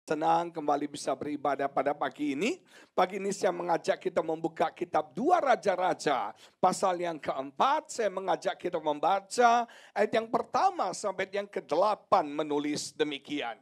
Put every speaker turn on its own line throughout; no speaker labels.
Senang kembali bisa beribadah pada pagi ini. Pagi ini saya mengajak kita membuka kitab 2 Raja-Raja. Pasal yang keempat saya mengajak kita membaca ayat yang pertama sampai yang ke-8 menulis demikian.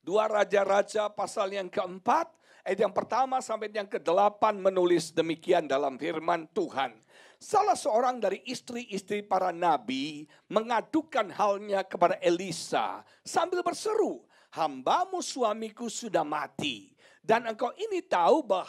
2 Raja-Raja pasal yang keempat ayat yang pertama sampai yang ke-8 menulis demikian dalam firman Tuhan. Salah seorang dari istri-istri para nabi mengadukan halnya kepada Elisa sambil berseru, "Hambamu suamiku sudah mati. Dan engkau ini tahu bahwa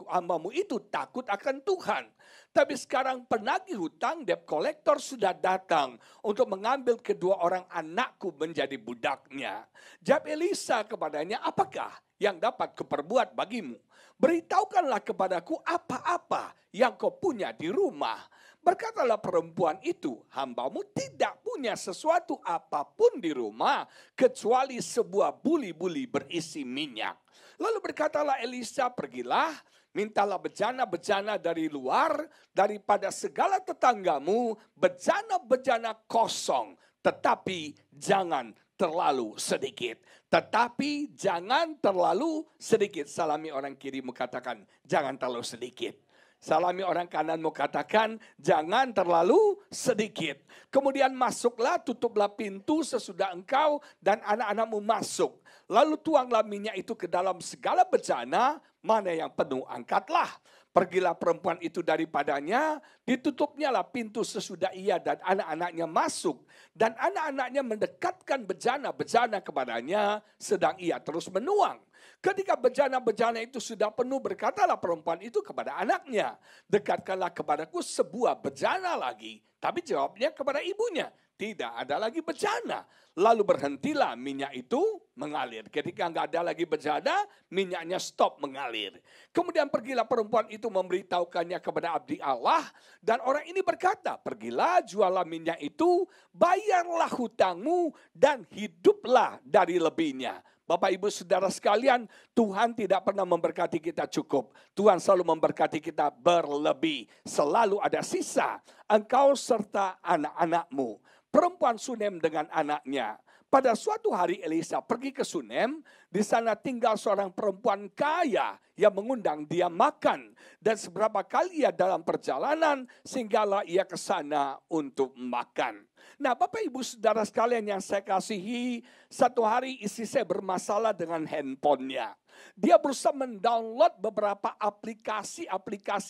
hambamu itu takut akan Tuhan. Tapi sekarang penagih hutang debt collector sudah datang untuk mengambil kedua orang anakku menjadi budaknya." Jawab Elisa kepadanya, "Apakah yang dapat kuperbuat bagimu? Beritahukanlah kepadaku apa-apa yang kau punya di rumah." Berkatalah perempuan itu, "Hambamu tidak punya sesuatu apapun di rumah kecuali sebuah buli-buli berisi minyak." Lalu berkatalah Elisa, "Pergilah, mintalah bejana-bejana dari luar daripada segala tetanggamu, bejana-bejana kosong, tetapi jangan terlalu sedikit." Tetapi jangan terlalu sedikit. Salami orang kirimu, katakan, "Jangan terlalu sedikit." Salami orang kananmu, katakan, "Jangan terlalu sedikit." Kemudian masuklah, tutuplah pintu sesudah engkau dan anak-anakmu masuk. Lalu tuanglah minyak itu ke dalam segala bejana, mana yang penuh angkatlah. Pergilah perempuan itu daripadanya, ditutupnya lah pintu sesudah ia dan anak-anaknya masuk. Dan anak-anaknya mendekatkan bejana-bejana kepadanya, sedang ia terus menuang. Ketika bejana-bejana itu sudah penuh, berkatalah perempuan itu kepada anaknya, "Dekatkanlah kepadaku sebuah bejana lagi." Tapi jawabnya kepada ibunya, "Tidak ada lagi bejana." Lalu berhentilah minyak itu mengalir. Ketika nggak ada lagi bejana, minyaknya stop mengalir. Kemudian pergilah perempuan itu memberitahukannya kepada abdi Allah. Dan orang ini berkata, "Pergilah, jualah minyak itu, bayarlah hutangmu, dan hiduplah dari lebihnya." Bapak Ibu Saudara sekalian, Tuhan tidak pernah memberkati kita cukup. Tuhan selalu memberkati kita berlebih. Selalu ada sisa. Engkau serta anak-anakmu. Perempuan Sunem dengan anaknya. Pada suatu hari Elisa pergi ke Sunem. Di sana tinggal seorang perempuan kaya yang mengundang dia makan. Dan seberapa kali ia dalam perjalanan, sehinggalah ia ke sana untuk makan. Nah, Bapak Ibu Saudara sekalian yang saya kasihi, satu hari istri saya bermasalah dengan handphonenya. Dia berusaha mendownload beberapa aplikasi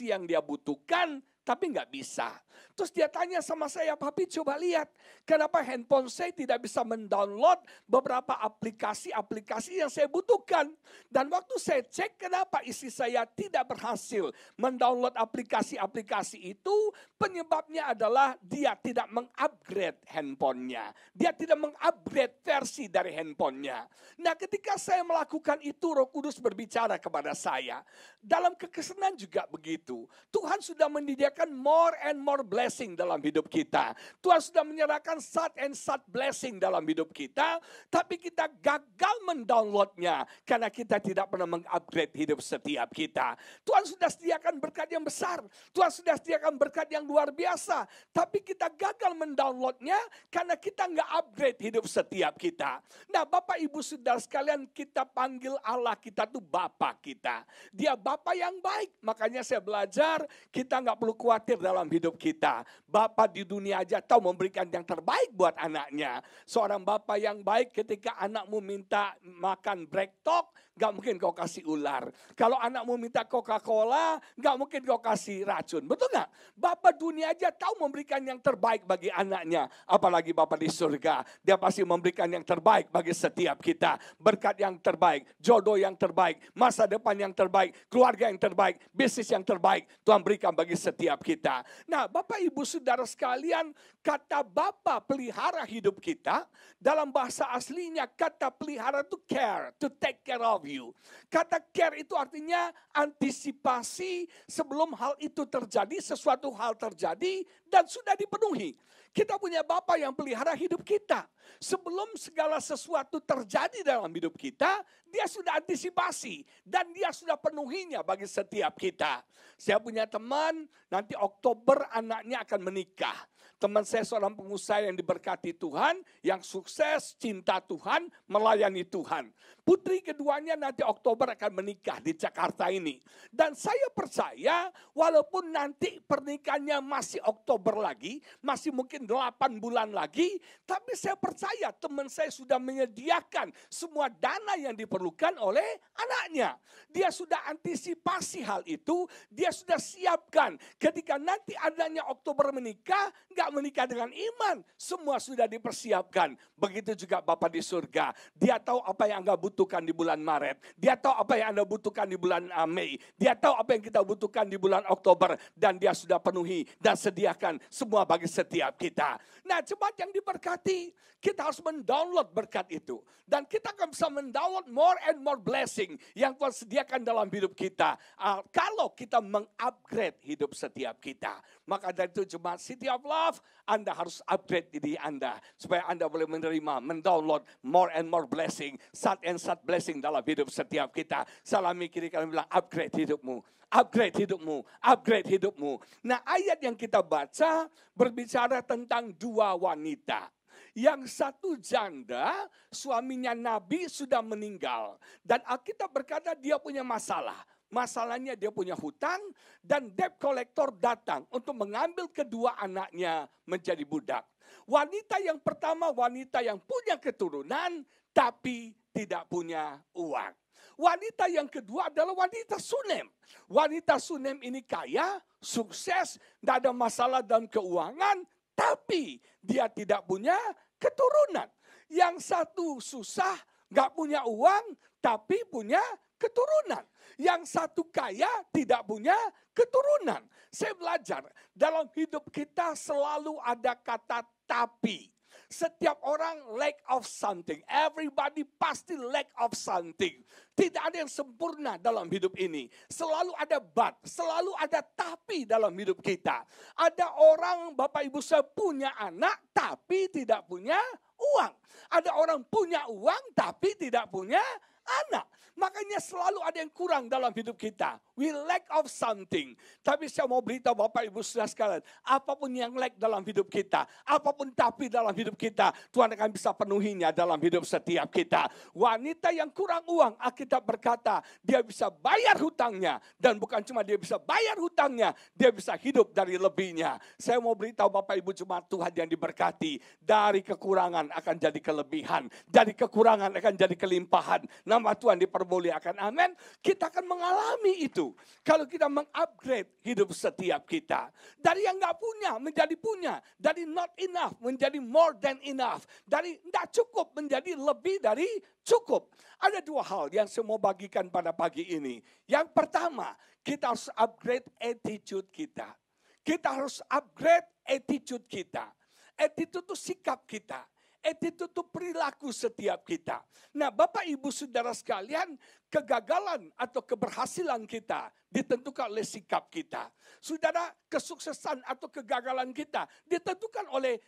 yang dia butuhkan, tapi nggak bisa. Terus dia tanya sama saya, "Papi, coba lihat, kenapa handphone saya tidak bisa mendownload beberapa aplikasi yang saya butuhkan?" Dan waktu saya cek kenapa istri saya tidak berhasil mendownload aplikasi itu, penyebabnya adalah dia tidak mengupgrade handphonenya. Dia tidak mengupgrade versi dari handphonenya. Nah, ketika saya melakukan itu, Roh Kudus berbicara kepada saya. Dalam kekesenan juga begitu. Tuhan sudah menyediakan more and more blessing dalam hidup kita. Tuhan sudah menyerahkan such and such blessing dalam hidup kita. Tapi kita gagal mendownloadnya karena kita tidak pernah mengupgrade hidup setiap kita. Tuhan sudah sediakan berkat yang besar. Tuhan sudah sediakan berkat yang luar biasa. Tapi kita gagal mendownloadnya karena kita nggak upgrade hidup setiap kita. Nah, Bapak Ibu Saudara sekalian, kita panggil Allah kita tuh Bapa kita. Dia Bapa yang baik. Makanya saya belajar kita nggak perlu khawatir dalam hidup kita. Bapa di dunia aja tahu memberikan yang terbaik buat anaknya. Seorang Bapa yang baik, ketika anakmu minta makan break talk, gak mungkin kau kasih ular. Kalau anakmu minta Coca-Cola, gak mungkin kau kasih racun. Betul gak? Bapa dunia aja tahu memberikan yang terbaik bagi anaknya. Apalagi Bapa di surga. Dia pasti memberikan yang terbaik bagi setiap kita. Berkat yang terbaik, jodoh yang terbaik, masa depan yang terbaik, keluarga yang terbaik, bisnis yang terbaik. Tuhan berikan bagi setiap kita. Nah, Bapak Ibu Saudara sekalian, kata Bapa pelihara hidup kita, dalam bahasa aslinya kata pelihara itu care, to take care of you. Kata care itu artinya antisipasi sebelum hal itu terjadi, sesuatu hal terjadi dan sudah dipenuhi. Kita punya Bapa yang pelihara hidup kita. Sebelum segala sesuatu terjadi dalam hidup kita, dia sudah antisipasi dan dia sudah penuhinya bagi setiap kita. Saya punya teman, nanti Oktober anaknya akan menikah. Teman saya seorang pengusaha yang diberkati Tuhan, yang sukses, cinta Tuhan, melayani Tuhan. Putri keduanya nanti Oktober akan menikah di Jakarta ini. Dan saya percaya walaupun nanti pernikahannya masih Oktober lagi, masih mungkin 8 bulan lagi, tapi saya percaya teman saya sudah menyediakan semua dana yang diperlukan oleh anaknya. Dia sudah antisipasi hal itu, dia sudah siapkan. Ketika nanti adanya Oktober menikah, nggak menikah dengan iman, semua sudah dipersiapkan. Begitu juga Bapa di surga, dia tahu apa yang Anda butuhkan di bulan Maret, dia tahu apa yang Anda butuhkan di bulan Mei, dia tahu apa yang kita butuhkan di bulan Oktober, dan dia sudah penuhi dan sediakan semua bagi setiap kita. Nah, jemaat yang diberkati, kita harus mendownload berkat itu. Dan kita akan bisa mendownload more and more blessing yang Tuhan sediakan dalam hidup kita. Kalau kita mengupgrade hidup setiap kita. Maka dari itu jemaat City of Love, Anda harus upgrade diri Anda. Supaya Anda boleh menerima, mendownload more and more blessing. Sat and sat blessing dalam hidup setiap kita. Salami kiri kalian bilang, upgrade hidupmu. Upgrade hidupmu, upgrade hidupmu. Nah, ayat yang kita baca berbicara tentang 2 wanita. Yang satu janda, suaminya Nabi sudah meninggal. Dan Alkitab berkata dia punya masalah. Masalahnya dia punya hutang dan debt collector datang untuk mengambil kedua anaknya menjadi budak. Wanita yang pertama, wanita yang punya keturunan tapi tidak punya uang. Wanita yang kedua adalah wanita Sunem. Wanita Sunem ini kaya, sukses, tidak ada masalah dalam keuangan, tapi dia tidak punya keturunan. Yang satu susah, gak punya uang, tapi punya keturunan. Yang satu kaya, tidak punya keturunan. Saya belajar, dalam hidup kita selalu ada kata tapi. Setiap orang lack of something. Everybody pasti lack of something. Tidak ada yang sempurna dalam hidup ini. Selalu ada but, selalu ada tapi dalam hidup kita. Ada orang, Bapak Ibu saya punya anak tapi tidak punya uang. Ada orang punya uang tapi tidak punya anak. Makanya selalu ada yang kurang dalam hidup kita. We lack of something. Tapi saya mau beritahu Bapak Ibu saudara sekalian, apapun yang lack dalam hidup kita, apapun tapi dalam hidup kita, Tuhan akan bisa penuhinya dalam hidup setiap kita. Wanita yang kurang uang, Alkitab berkata, dia bisa bayar hutangnya. Dan bukan cuma dia bisa bayar hutangnya, dia bisa hidup dari lebihnya. Saya mau beritahu Bapak Ibu jemaat Tuhan yang diberkati, dari kekurangan akan jadi kelebihan. Dari kekurangan akan jadi kelimpahan. Nama Tuhan dipermuliakan, amin. Kita akan mengalami itu kalau kita mengupgrade hidup setiap kita. Dari yang gak punya menjadi punya. Dari not enough menjadi more than enough. Dari tidak cukup menjadi lebih dari cukup. Ada 2 hal yang saya mau bagikan pada pagi ini. Yang pertama, kita harus upgrade attitude kita. Kita harus upgrade attitude kita. Attitude itu sikap kita. Attitude itu perilaku setiap kita. Nah, Bapak Ibu Saudara sekalian, kegagalan atau keberhasilan kita ditentukan oleh sikap kita. Saudara, kesuksesan atau kegagalan kita ditentukan oleh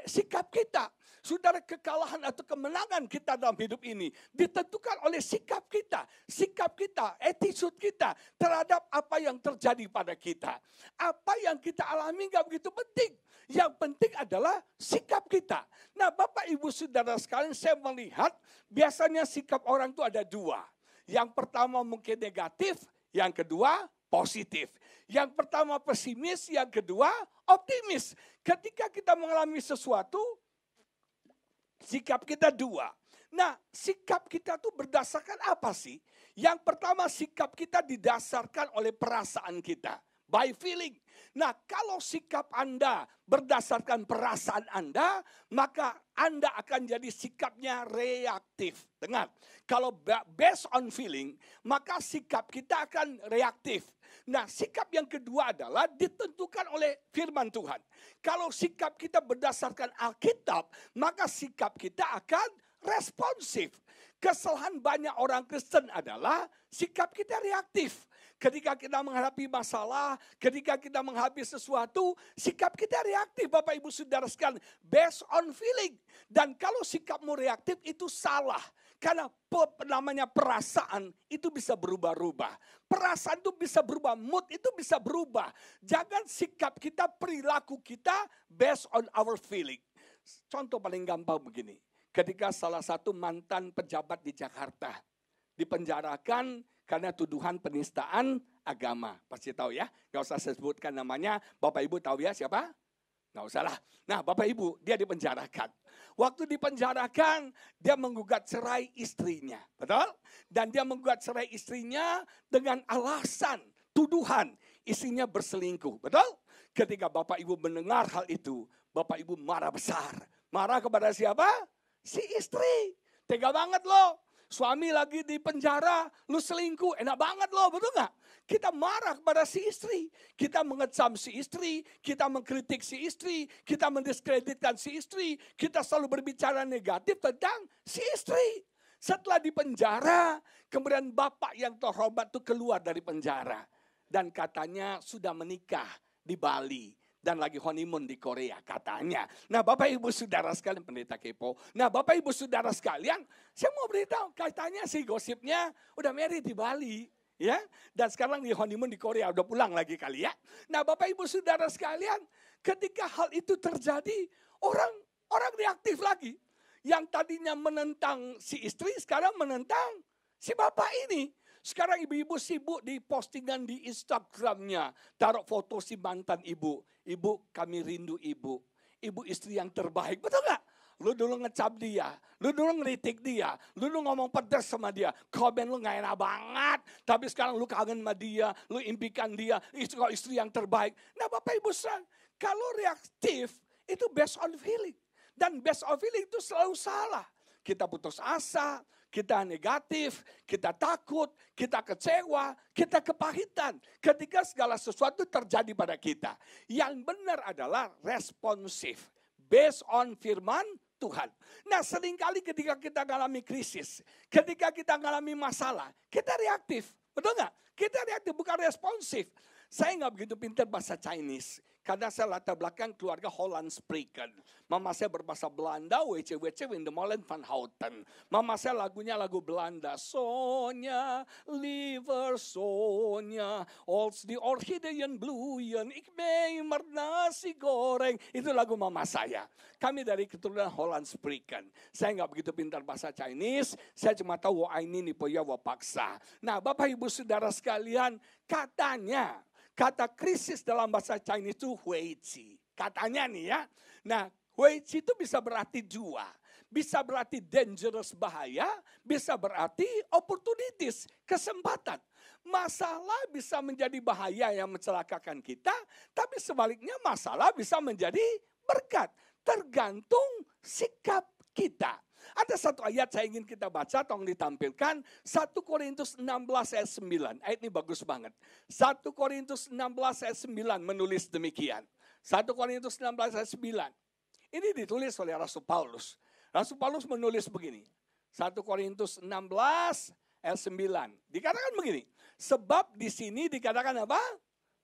sikap kita. Saudara, kekalahan atau kemenangan kita dalam hidup ini ditentukan oleh sikap kita. Sikap kita, attitude kita terhadap apa yang terjadi pada kita. Apa yang kita alami gak begitu penting. Yang penting adalah sikap kita. Nah, Bapak Ibu Saudara sekalian, saya melihat biasanya sikap orang itu ada 2. Yang pertama mungkin negatif, yang kedua positif. Yang pertama pesimis, yang kedua optimis. Ketika kita mengalami sesuatu, sikap kita 2. Nah, sikap kita tuh berdasarkan apa sih? Yang pertama, sikap kita didasarkan oleh perasaan kita. By feeling. Nah, kalau sikap Anda berdasarkan perasaan Anda, maka Anda akan jadi sikapnya reaktif. Dengar, kalau based on feeling, maka sikap kita akan reaktif. Nah, sikap yang kedua adalah ditentukan oleh firman Tuhan. Kalau sikap kita berdasarkan Alkitab, maka sikap kita akan responsif. Kesalahan banyak orang Kristen adalah sikap kita reaktif. Ketika kita menghadapi masalah, ketika kita menghadapi sesuatu, sikap kita reaktif, Bapak Ibu Saudara sekalian, based on feeling. Dan kalau sikapmu reaktif itu salah. Karena namanya perasaan itu bisa berubah-ubah. Perasaan itu bisa berubah, mood itu bisa berubah. Jangan sikap kita, perilaku kita based on our feeling. Contoh paling gampang begini. Ketika salah satu mantan pejabat di Jakarta dipenjarakan karena tuduhan penistaan agama. Pasti tahu ya, gak usah saya sebutkan namanya. Bapak Ibu tahu ya siapa? Gak usah lah. Nah Bapak Ibu, dia dipenjarakan. Waktu dipenjarakan, dia menggugat cerai istrinya. Betul? Dan dia menggugat cerai istrinya dengan alasan, tuduhan istrinya berselingkuh. Betul? Ketika Bapak Ibu mendengar hal itu, Bapak Ibu marah besar. Marah kepada siapa? Si istri. Tega banget loh. Suami lagi di penjara, lu selingkuh, enak banget loh, betul gak? Kita marah kepada si istri, kita mengecam si istri, kita mengkritik si istri, kita mendiskreditkan si istri, kita selalu berbicara negatif tentang si istri. Setelah di penjara, kemudian bapak yang terhormat itu keluar dari penjara. Dan katanya sudah menikah di Bali. Dan lagi honeymoon di Korea katanya. Nah Bapak Ibu Saudara sekalian, pendeta kepo. Nah Bapak Ibu Saudara sekalian, saya mau beritahu katanya sih gosipnya udah married di Bali. Ya, dan sekarang di honeymoon di Korea, udah pulang lagi kali ya. Nah Bapak Ibu Saudara sekalian, ketika hal itu terjadi, orang reaktif lagi. Yang tadinya menentang si istri, sekarang menentang si bapak ini. Sekarang ibu-ibu sibuk di postingan di Instagramnya. Taruh foto si mantan ibu. Ibu, kami rindu ibu. Ibu istri yang terbaik. Betul gak? Lu dulu ngecap dia. Lu dulu ngeritik dia. Lu dulu ngomong pedas sama dia. Komen lu gak enak banget. Tapi sekarang lu kangen sama dia. Lu impikan dia. Istri yang terbaik. Nah Bapak Ibu, kalau reaktif itu based on feeling. Dan based on feeling itu selalu salah. Kita putus asa, kita negatif, kita takut, kita kecewa, kita kepahitan. Ketika segala sesuatu terjadi pada kita. Yang benar adalah responsif. Based on firman Tuhan. Nah seringkali ketika kita mengalami krisis, ketika kita mengalami masalah, kita reaktif. Betul nggak? Kita reaktif, bukan responsif. Saya nggak begitu pintar bahasa Chinese. Karena saya latar belakang keluarga Holland Spreken. Mama saya berbahasa Belanda, WC in de Molen van Houten. Mama saya lagunya lagu Belanda. Sonja, liver Sonja, als die orchideeën bloeien, ik mee maar nasi goreng. Itu lagu mama saya. Kami dari keturunan Holland Spreken. Saya nggak begitu pintar bahasa Chinese, saya cuma tahu ini nipoya wapaksa. Nah Bapak Ibu Saudara sekalian, katanya, kata krisis dalam bahasa Chinese itu huizi. Katanya nih ya. Nah huizi itu bisa berarti jua. Bisa berarti dangerous, bahaya. Bisa berarti opportunities, kesempatan. Masalah bisa menjadi bahaya yang mencelakakan kita. Tapi sebaliknya masalah bisa menjadi berkat. Tergantung sikap kita. Ada satu ayat saya ingin kita baca, tolong ditampilkan. 1 Korintus 16 ayat 9. Ayat ini bagus banget. 1 Korintus 16 ayat 9 menulis demikian. 1 Korintus 16 ayat 9. Ini ditulis oleh Rasul Paulus. Rasul Paulus menulis begini. 1 Korintus 16 ayat 9. Dikatakan begini. Sebab di sini dikatakan apa?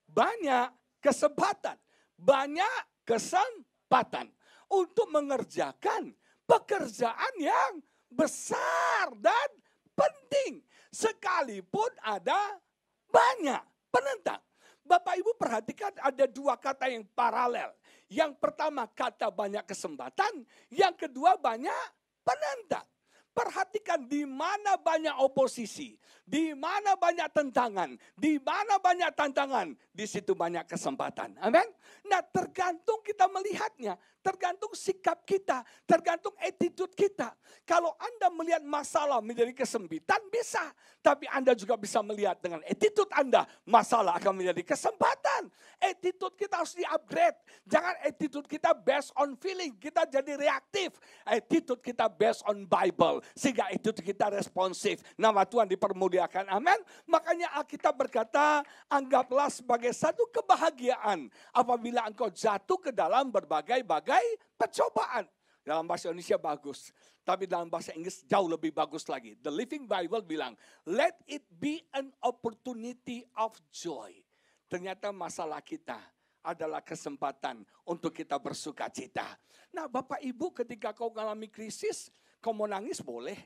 Banyak kesempatan. Banyak kesempatan untuk mengerjakan pekerjaan yang besar dan penting. Sekalipun ada banyak penentang. Bapak Ibu perhatikan ada dua kata yang paralel. Yang pertama kata banyak kesempatan. Yang kedua banyak penentang. Perhatikan di mana banyak oposisi, di mana banyak tentangan, di mana banyak tantangan, di situ banyak kesempatan. Amin. Nah, tergantung kita melihatnya, tergantung sikap kita, tergantung attitude kita. Kalau Anda melihat masalah menjadi kesempitan bisa, tapi Anda juga bisa melihat dengan attitude Anda, masalah akan menjadi kesempatan. Attitude kita harus di-upgrade. Jangan attitude kita based on feeling, kita jadi reaktif. Attitude kita based on Bible. Sehingga itu kita responsif. Nama Tuhan dipermuliakan. Amin. Makanya Alkitab berkata, anggaplah sebagai satu kebahagiaan apabila engkau jatuh ke dalam berbagai-bagai percobaan. Dalam bahasa Indonesia bagus. Tapi dalam bahasa Inggris jauh lebih bagus lagi. The Living Bible bilang, let it be an opportunity of joy. Ternyata masalah kita adalah kesempatan untuk kita bersuka cita. Nah Bapak Ibu ketika kau mengalami krisis, kau mau nangis boleh,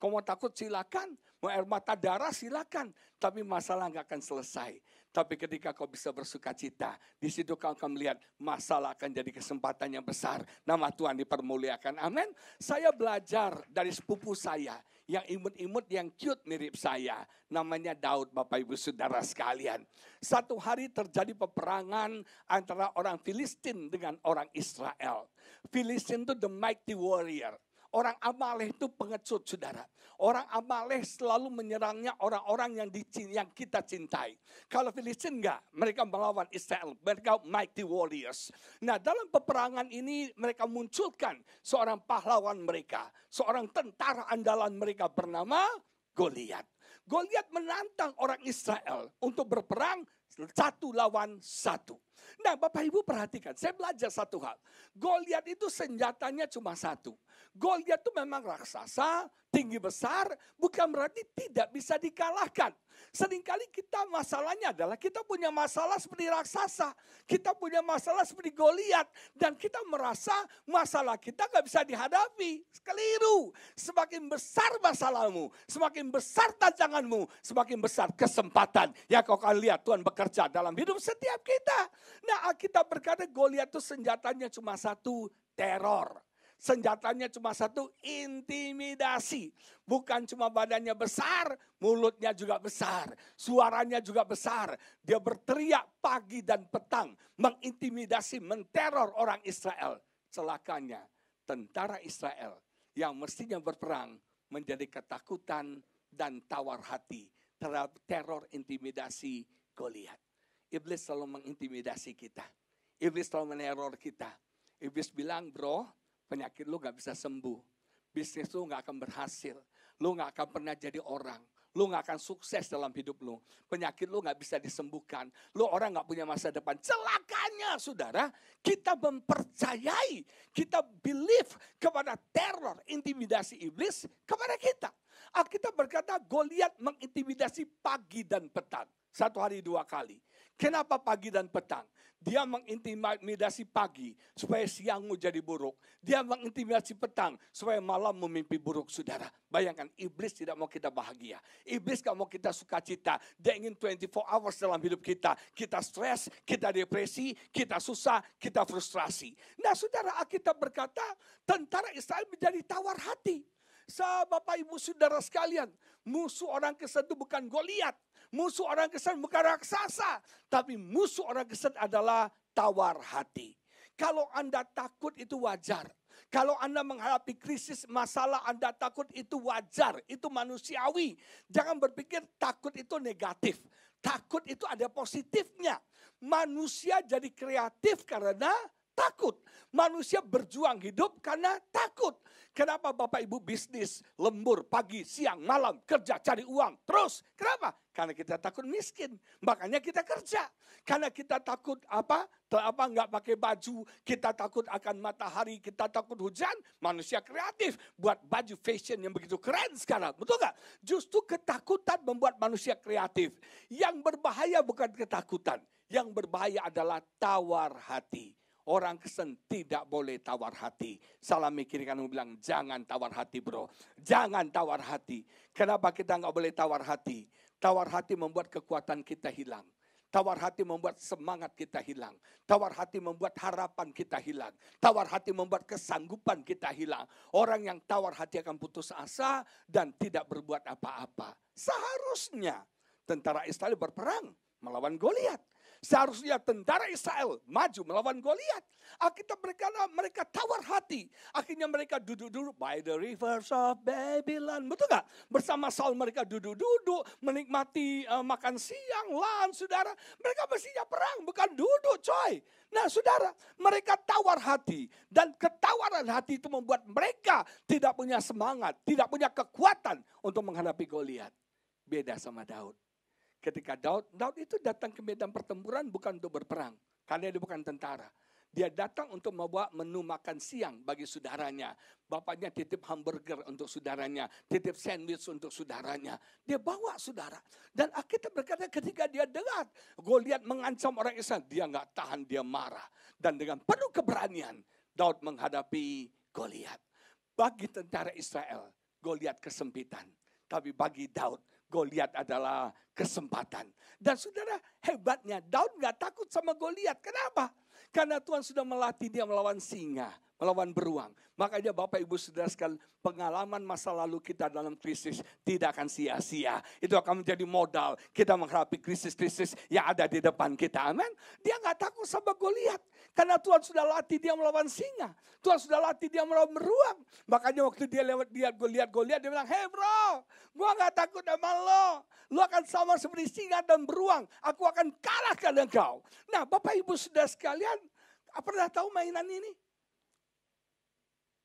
Kau mau takut silakan, mau air mata darah silakan. Tapi masalah nggak akan selesai. Tapi ketika kau bisa bersuka cita, di situ kau akan melihat masalah akan jadi kesempatan yang besar. Nama Tuhan dipermuliakan. Amin. Saya belajar dari sepupu saya yang imut-imut, yang cute mirip saya. Namanya Daud, Bapak Ibu Saudara sekalian. Satu hari terjadi peperangan antara orang Filistin dengan orang Israel. Filistin itu the mighty warrior. Orang Amalek itu pengecut, saudara. Orang Amalek selalu menyerangnya orang-orang yang kita cintai. Kalau Filistin enggak, mereka melawan Israel. Mereka mighty warriors. Nah, dalam peperangan ini mereka munculkan seorang pahlawan mereka. Seorang tentara andalan mereka bernama Goliat. Goliat menantang orang Israel untuk berperang 1 lawan 1. Nah, Bapak Ibu perhatikan, saya belajar satu hal. Goliat itu senjatanya cuma satu. Goliat itu memang raksasa, tinggi besar, bukan berarti tidak bisa dikalahkan. Seringkali kita masalahnya adalah kita punya masalah seperti raksasa. Kita punya masalah seperti Goliat. Dan kita merasa masalah kita gak bisa dihadapi. Keliru. Semakin besar masalahmu, semakin besar tantanganmu, semakin besar kesempatan yang kau akan lihat Tuhan bekerja dalam hidup setiap kita. Nah, Alkitab berkata Goliat itu senjatanya cuma satu, teror. Senjatanya cuma satu, intimidasi. Bukan cuma badannya besar, mulutnya juga besar. Suaranya juga besar. Dia berteriak pagi dan petang. Mengintimidasi, menteror orang Israel. Celakanya, tentara Israel yang mestinya berperang menjadi ketakutan dan tawar hati terhadap teror intimidasi Goliat. Iblis selalu mengintimidasi kita. Iblis selalu meneror kita. Iblis bilang, bro, penyakit lu gak bisa sembuh. Bisnis lu gak akan berhasil. Lu gak akan pernah jadi orang. Lu gak akan sukses dalam hidup lu. Penyakit lu gak bisa disembuhkan. Lu orang gak punya masa depan. Celakanya saudara, kita mempercayai, kita believe kepada teror, intimidasi iblis kepada kita. Alkitab berkata Goliat mengintimidasi pagi dan petang. 1 hari 2 kali. Kenapa pagi dan petang? Dia mengintimidasi pagi supaya siangmu jadi buruk. Dia mengintimidasi petang supaya malam memimpi buruk, saudara. Bayangkan, iblis tidak mau kita bahagia. Iblis gak mau kita sukacita. Dia ingin 24 hours dalam hidup kita. Kita stres, kita depresi, kita susah, kita frustrasi. Nah, saudara, Alkitab berkata tentara Israel menjadi tawar hati. Bapak Ibu Saudara sekalian, musuh orang Kristen itu bukan Goliat. Musuh orang Kristen bukan raksasa. Tapi musuh orang Kristen adalah tawar hati. Kalau Anda takut itu wajar. Kalau Anda menghadapi krisis masalah Anda takut itu wajar. Itu manusiawi. Jangan berpikir takut itu negatif. Takut itu ada positifnya. Manusia jadi kreatif karena takut. Manusia berjuang hidup karena takut. Kenapa Bapak Ibu bisnis lembur pagi, siang, malam, kerja, cari uang terus? Kenapa? Karena kita takut miskin. Makanya kita kerja. Karena kita takut nggak pakai baju, kita takut akan matahari, kita takut hujan. Manusia kreatif buat baju fashion yang begitu keren sekarang. Betul nggak? Justru ketakutan membuat manusia kreatif. Yang berbahaya bukan ketakutan. Yang berbahaya adalah tawar hati. Orang Kristen tidak boleh tawar hati. Salah mikir kamu bilang, jangan tawar hati bro. Jangan tawar hati. Kenapa kita nggak boleh tawar hati? Tawar hati membuat kekuatan kita hilang. Tawar hati membuat semangat kita hilang. Tawar hati membuat harapan kita hilang. Tawar hati membuat kesanggupan kita hilang. Orang yang tawar hati akan putus asa dan tidak berbuat apa-apa. Seharusnya tentara Israel berperang melawan Goliat. Seharusnya tentara Israel maju melawan Goliat. Alkitab berkata mereka tawar hati. Akhirnya mereka duduk-duduk by the rivers of Babylon. Betul gak? Bersama Saul mereka duduk-duduk menikmati makan siang, lunch, saudara. Mereka mestinya perang, bukan duduk coy. Nah saudara, mereka tawar hati. Dan ketawaran hati itu membuat mereka tidak punya semangat, tidak punya kekuatan untuk menghadapi Goliat. Beda sama Daud. Ketika Daud itu datang ke medan pertempuran bukan untuk berperang. Karena dia bukan tentara. Dia datang untuk membawa menu makan siang bagi saudaranya. Bapaknya titip hamburger untuk saudaranya. Titip sandwich untuk saudaranya. Dia bawa saudara. Dan Alkitab berkata ketika dia dengar Goliat mengancam orang Israel. Dia gak tahan, dia marah. Dan dengan penuh keberanian Daud menghadapi Goliat. Bagi tentara Israel, Goliat kesempitan. Tapi bagi Daud, Goliat adalah kesempatan. Dan saudara, hebatnya Daud gak takut sama Goliat. Kenapa? Karena Tuhan sudah melatih dia melawan singa, melawan beruang. Makanya Bapak Ibu Saudara sekalian, pengalaman masa lalu kita dalam krisis tidak akan sia-sia. Itu akan menjadi modal kita menghadapi krisis-krisis yang ada di depan kita. Amin. Dia gak takut sama Goliat. Karena Tuhan sudah latih dia melawan singa. Tuhan sudah latih dia melawan beruang. Makanya waktu dia lewat Goliat, dia bilang, "Hey bro, gua gak takut sama lo. Lo akan sama seperti singa dan beruang. Aku akan kalahkan engkau." Nah, Bapak Ibu Saudara sekalian, pernah tahu mainan ini?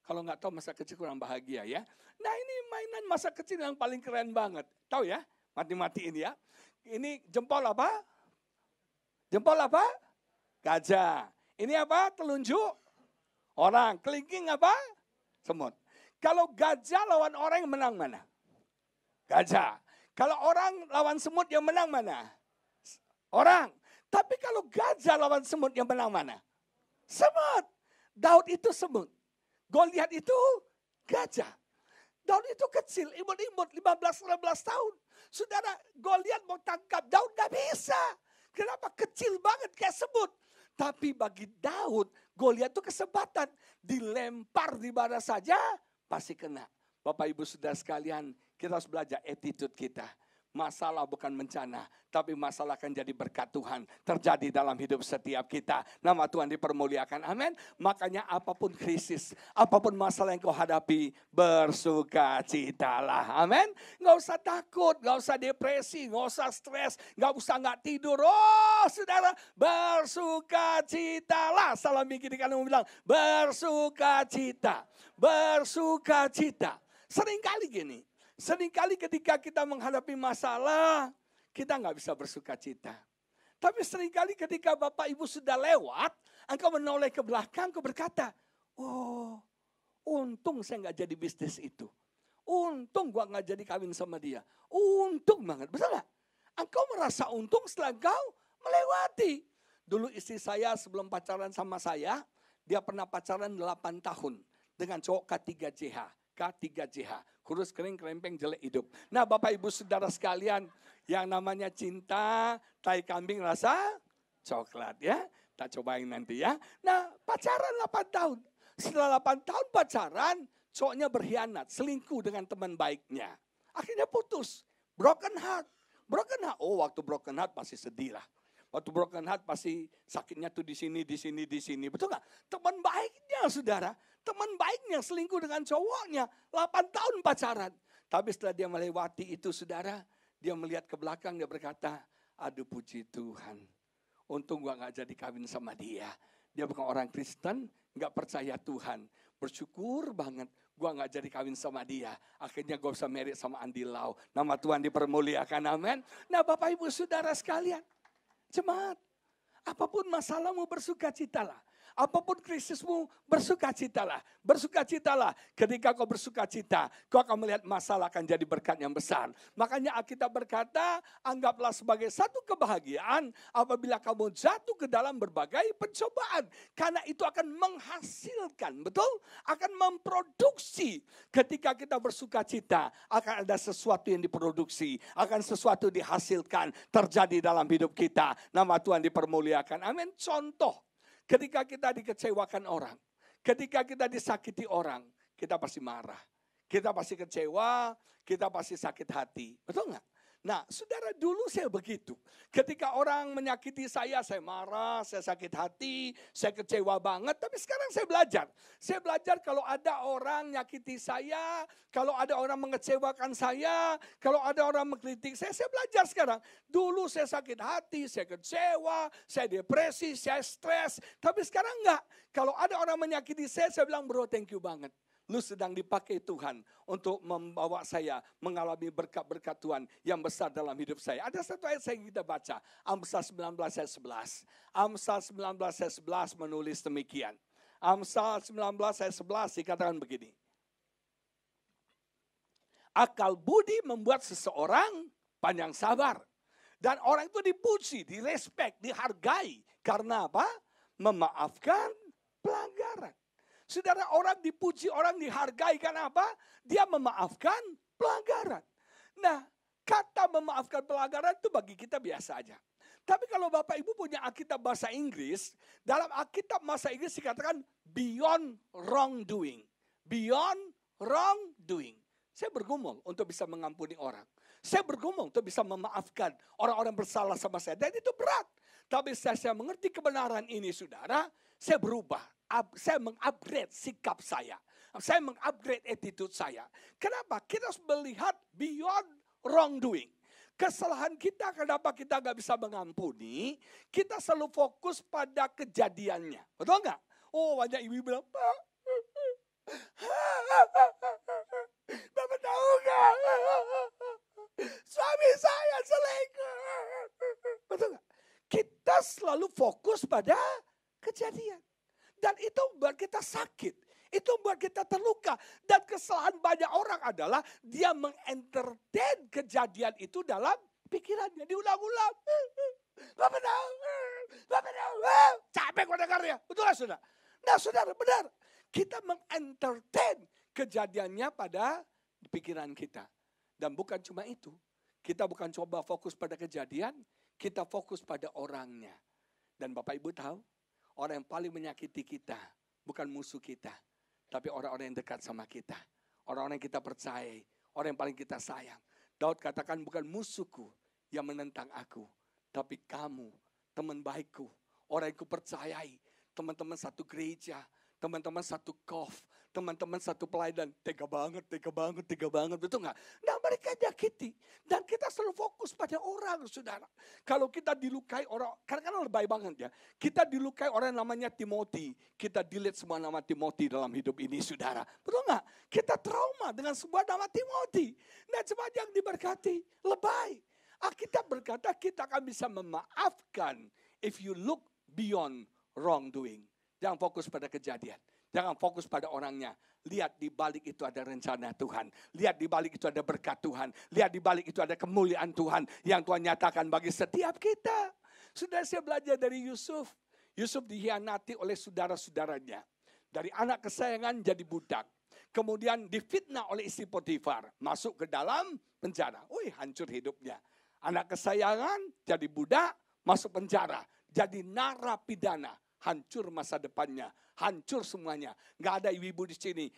Kalau nggak tahu masa kecil kurang bahagia ya. Nah, ini mainan masa kecil yang paling keren banget. Tahu ya? Mati-matiin ya. Ini jempol apa? Jempol apa? Gajah. Ini apa? Telunjuk orang. Kelingking apa? Semut. Kalau gajah lawan orang yang menang mana? Gajah. Kalau orang lawan semut yang menang mana? Orang. Tapi kalau gajah lawan semut yang menang mana? Semut. Daud itu semut. Goliat itu gajah. Daud itu kecil, imut-imut 15-16 tahun. Saudara, Goliat mau tangkap Daud gak bisa. Kenapa? Kecil banget kayak semut. Tapi bagi Daud, Goliat itu kesempatan. Dilempar di mana saja, pasti kena. Bapak Ibu Saudara sekalian, kita harus belajar attitude kita. Masalah bukan bencana, tapi masalah akan jadi berkat Tuhan terjadi dalam hidup setiap kita. Nama Tuhan dipermuliakan, amin. Makanya apapun krisis, apapun masalah yang kau hadapi, bersukacitalah, amin. Gak usah takut, gak usah depresi, gak usah stres, gak usah gak tidur. Oh saudara, bersukacitalah. Salam kiri kanan bilang, bersukacita, bersukacita. Seringkali gini. Seringkali ketika kita menghadapi masalah, kita nggak bisa bersuka cita. Tapi seringkali ketika Bapak Ibu sudah lewat, engkau menoleh ke belakang, engkau berkata, "Oh, untung saya nggak jadi bisnis itu. Untung gua nggak jadi kawin sama dia. Untung banget." Betul nggak? Engkau merasa untung setelah engkau melewati. Dulu istri saya sebelum pacaran sama saya, dia pernah pacaran 8 tahun dengan cowok K3JH, kurus kering kerempeng jelek hidup. Nah Bapak Ibu Saudara sekalian, yang namanya cinta, tai kambing rasa coklat ya. Kita cobain nanti ya. Nah pacaran 8 tahun. Setelah 8 tahun pacaran, cowoknya berkhianat, selingkuh dengan teman baiknya. Akhirnya putus, broken heart. Broken heart, oh waktu broken heart pasti sedih lah. Waktu broken heart pasti sakitnya tuh di sini. Betul gak? Teman baiknya saudara. Teman baiknya selingkuh dengan cowoknya. 8 tahun pacaran. Tapi setelah dia melewati itu saudara. Dia melihat ke belakang, dia berkata, "Aduh puji Tuhan. Untung gua gak jadi kawin sama dia. Dia bukan orang Kristen, gak percaya Tuhan. Bersyukur banget gua gak jadi kawin sama dia. Akhirnya gua bisa married sama Andi Lau." Nama Tuhan dipermuliakan, amin. Nah Bapak Ibu Saudara sekalian. Jemaat, apapun masalahmu bersukacitalah. Apapun krisismu, bersukacitalah. Bersukacitalah. Ketika kau bersukacita, kau akan melihat masalah akan jadi berkat yang besar. Makanya Alkitab berkata, anggaplah sebagai satu kebahagiaan apabila kamu jatuh ke dalam berbagai pencobaan. Karena itu akan menghasilkan, betul? Akan memproduksi. Ketika kita bersukacita, akan ada sesuatu yang diproduksi. Akan sesuatu dihasilkan, terjadi dalam hidup kita. Nama Tuhan dipermuliakan. Amin. Contoh. Ketika kita dikecewakan orang, ketika kita disakiti orang, kita pasti marah. Kita pasti kecewa, kita pasti sakit hati. Betul nggak? Nah, saudara dulu saya begitu. Ketika orang menyakiti saya marah, saya sakit hati, saya kecewa banget. Tapi sekarang saya belajar. Saya belajar kalau ada orang nyakiti saya, kalau ada orang mengecewakan saya, kalau ada orang mengkritik saya belajar sekarang. Dulu saya sakit hati, saya kecewa, saya depresi, saya stres. Tapi sekarang enggak. Kalau ada orang menyakiti saya bilang, "Bro, thank you banget. Lu sedang dipakai Tuhan untuk membawa saya mengalami berkat-berkat Tuhan yang besar dalam hidup saya." Ada satu ayat yang kita baca. Amsal 19 ayat 11. Amsal 19 ayat 11 menulis demikian. Amsal 19 ayat 11 dikatakan begini. Akal budi membuat seseorang panjang sabar. Dan orang itu dipuji, direspek, dihargai. Karena apa? Memaafkan pelanggaran. Saudara, orang dipuji, orang dihargai karena apa? Dia memaafkan pelanggaran. Nah, kata memaafkan pelanggaran itu bagi kita biasa aja. Tapi kalau Bapak Ibu punya Alkitab bahasa Inggris, dalam Alkitab bahasa Inggris dikatakan beyond wrongdoing. Beyond wrongdoing. Saya bergumul untuk bisa mengampuni orang. Saya bergumul untuk bisa memaafkan orang-orang bersalah sama saya. Dan itu berat. Tapi saya mengerti kebenaran ini, saudara, saya berubah. Saya mengupgrade sikap saya. Saya mengupgrade attitude saya. Kenapa? Kita harus melihat beyond wrongdoing. Kesalahan kita, kenapa kita gak bisa mengampuni? Kita selalu fokus pada kejadiannya. Betul gak? Oh, banyak ibu bilang, Pak, Bapak tahu gak? Suami saya selingkuh. Betul gak? Kita selalu fokus pada kejadian. Dan itu membuat kita sakit. Itu membuat kita terluka. Dan kesalahan banyak orang adalah dia mengentertain kejadian itu dalam pikirannya. Diulang-ulang. Bapak tahu. Bapak tahu. Capek gue dengarnya. Betul gak saudara? Nah saudara, benar. Kita mengentertain kejadiannya pada pikiran kita. Dan bukan cuma itu. Kita bukan coba fokus pada kejadian. Kita fokus pada orangnya. Dan Bapak Ibu tahu, orang yang paling menyakiti kita bukan musuh kita, tapi orang-orang yang dekat sama kita. Orang-orang yang kita percayai, orang yang paling kita sayang. Daud katakan bukan musuhku yang menentang aku, tapi kamu, teman baikku, orang yang kupercayai, teman-teman satu gereja, teman-teman satu kof, teman-teman satu pelayanan. Tega banget, betul gak? Nah mereka nyakiti. Dan kita selalu fokus pada orang, saudara. Kalau kita dilukai orang, karena kan lebay banget ya. Kita dilukai orang namanya Timothy. Kita delete semua nama Timothy dalam hidup ini, saudara. Betul gak? Kita trauma dengan sebuah nama Timothy. Nah cuma yang diberkati, lebay. Alkitab berkata kita akan bisa memaafkan if you look beyond wrongdoing. Jangan fokus pada kejadian. Jangan fokus pada orangnya. Lihat di balik itu ada rencana Tuhan. Lihat di balik itu ada berkat Tuhan. Lihat di balik itu ada kemuliaan Tuhan yang Tuhan nyatakan bagi setiap kita. Sudah saya belajar dari Yusuf. Yusuf dikhianati oleh saudara-saudaranya. Dari anak kesayangan jadi budak. Kemudian difitnah oleh istri Potifar. Masuk ke dalam penjara. Wih, hancur hidupnya. Anak kesayangan jadi budak, masuk penjara. Jadi narapidana. Hancur masa depannya, hancur semuanya. Gak ada ibu-ibu di sini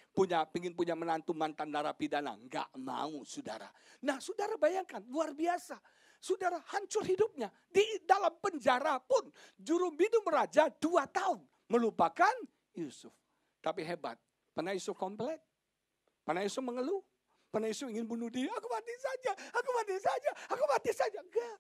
pingin punya menantu mantan narapidana. Gak mau, saudara. Nah, saudara bayangkan, luar biasa. Saudara hancur hidupnya. Di dalam penjara pun, juru minum raja 2 tahun melupakan Yusuf. Tapi hebat, pernah Yusuf komplain? Pernah Yusuf mengeluh? Pernah Yusuf ingin bunuh diri? Aku mati saja, aku mati saja, aku mati saja. Enggak.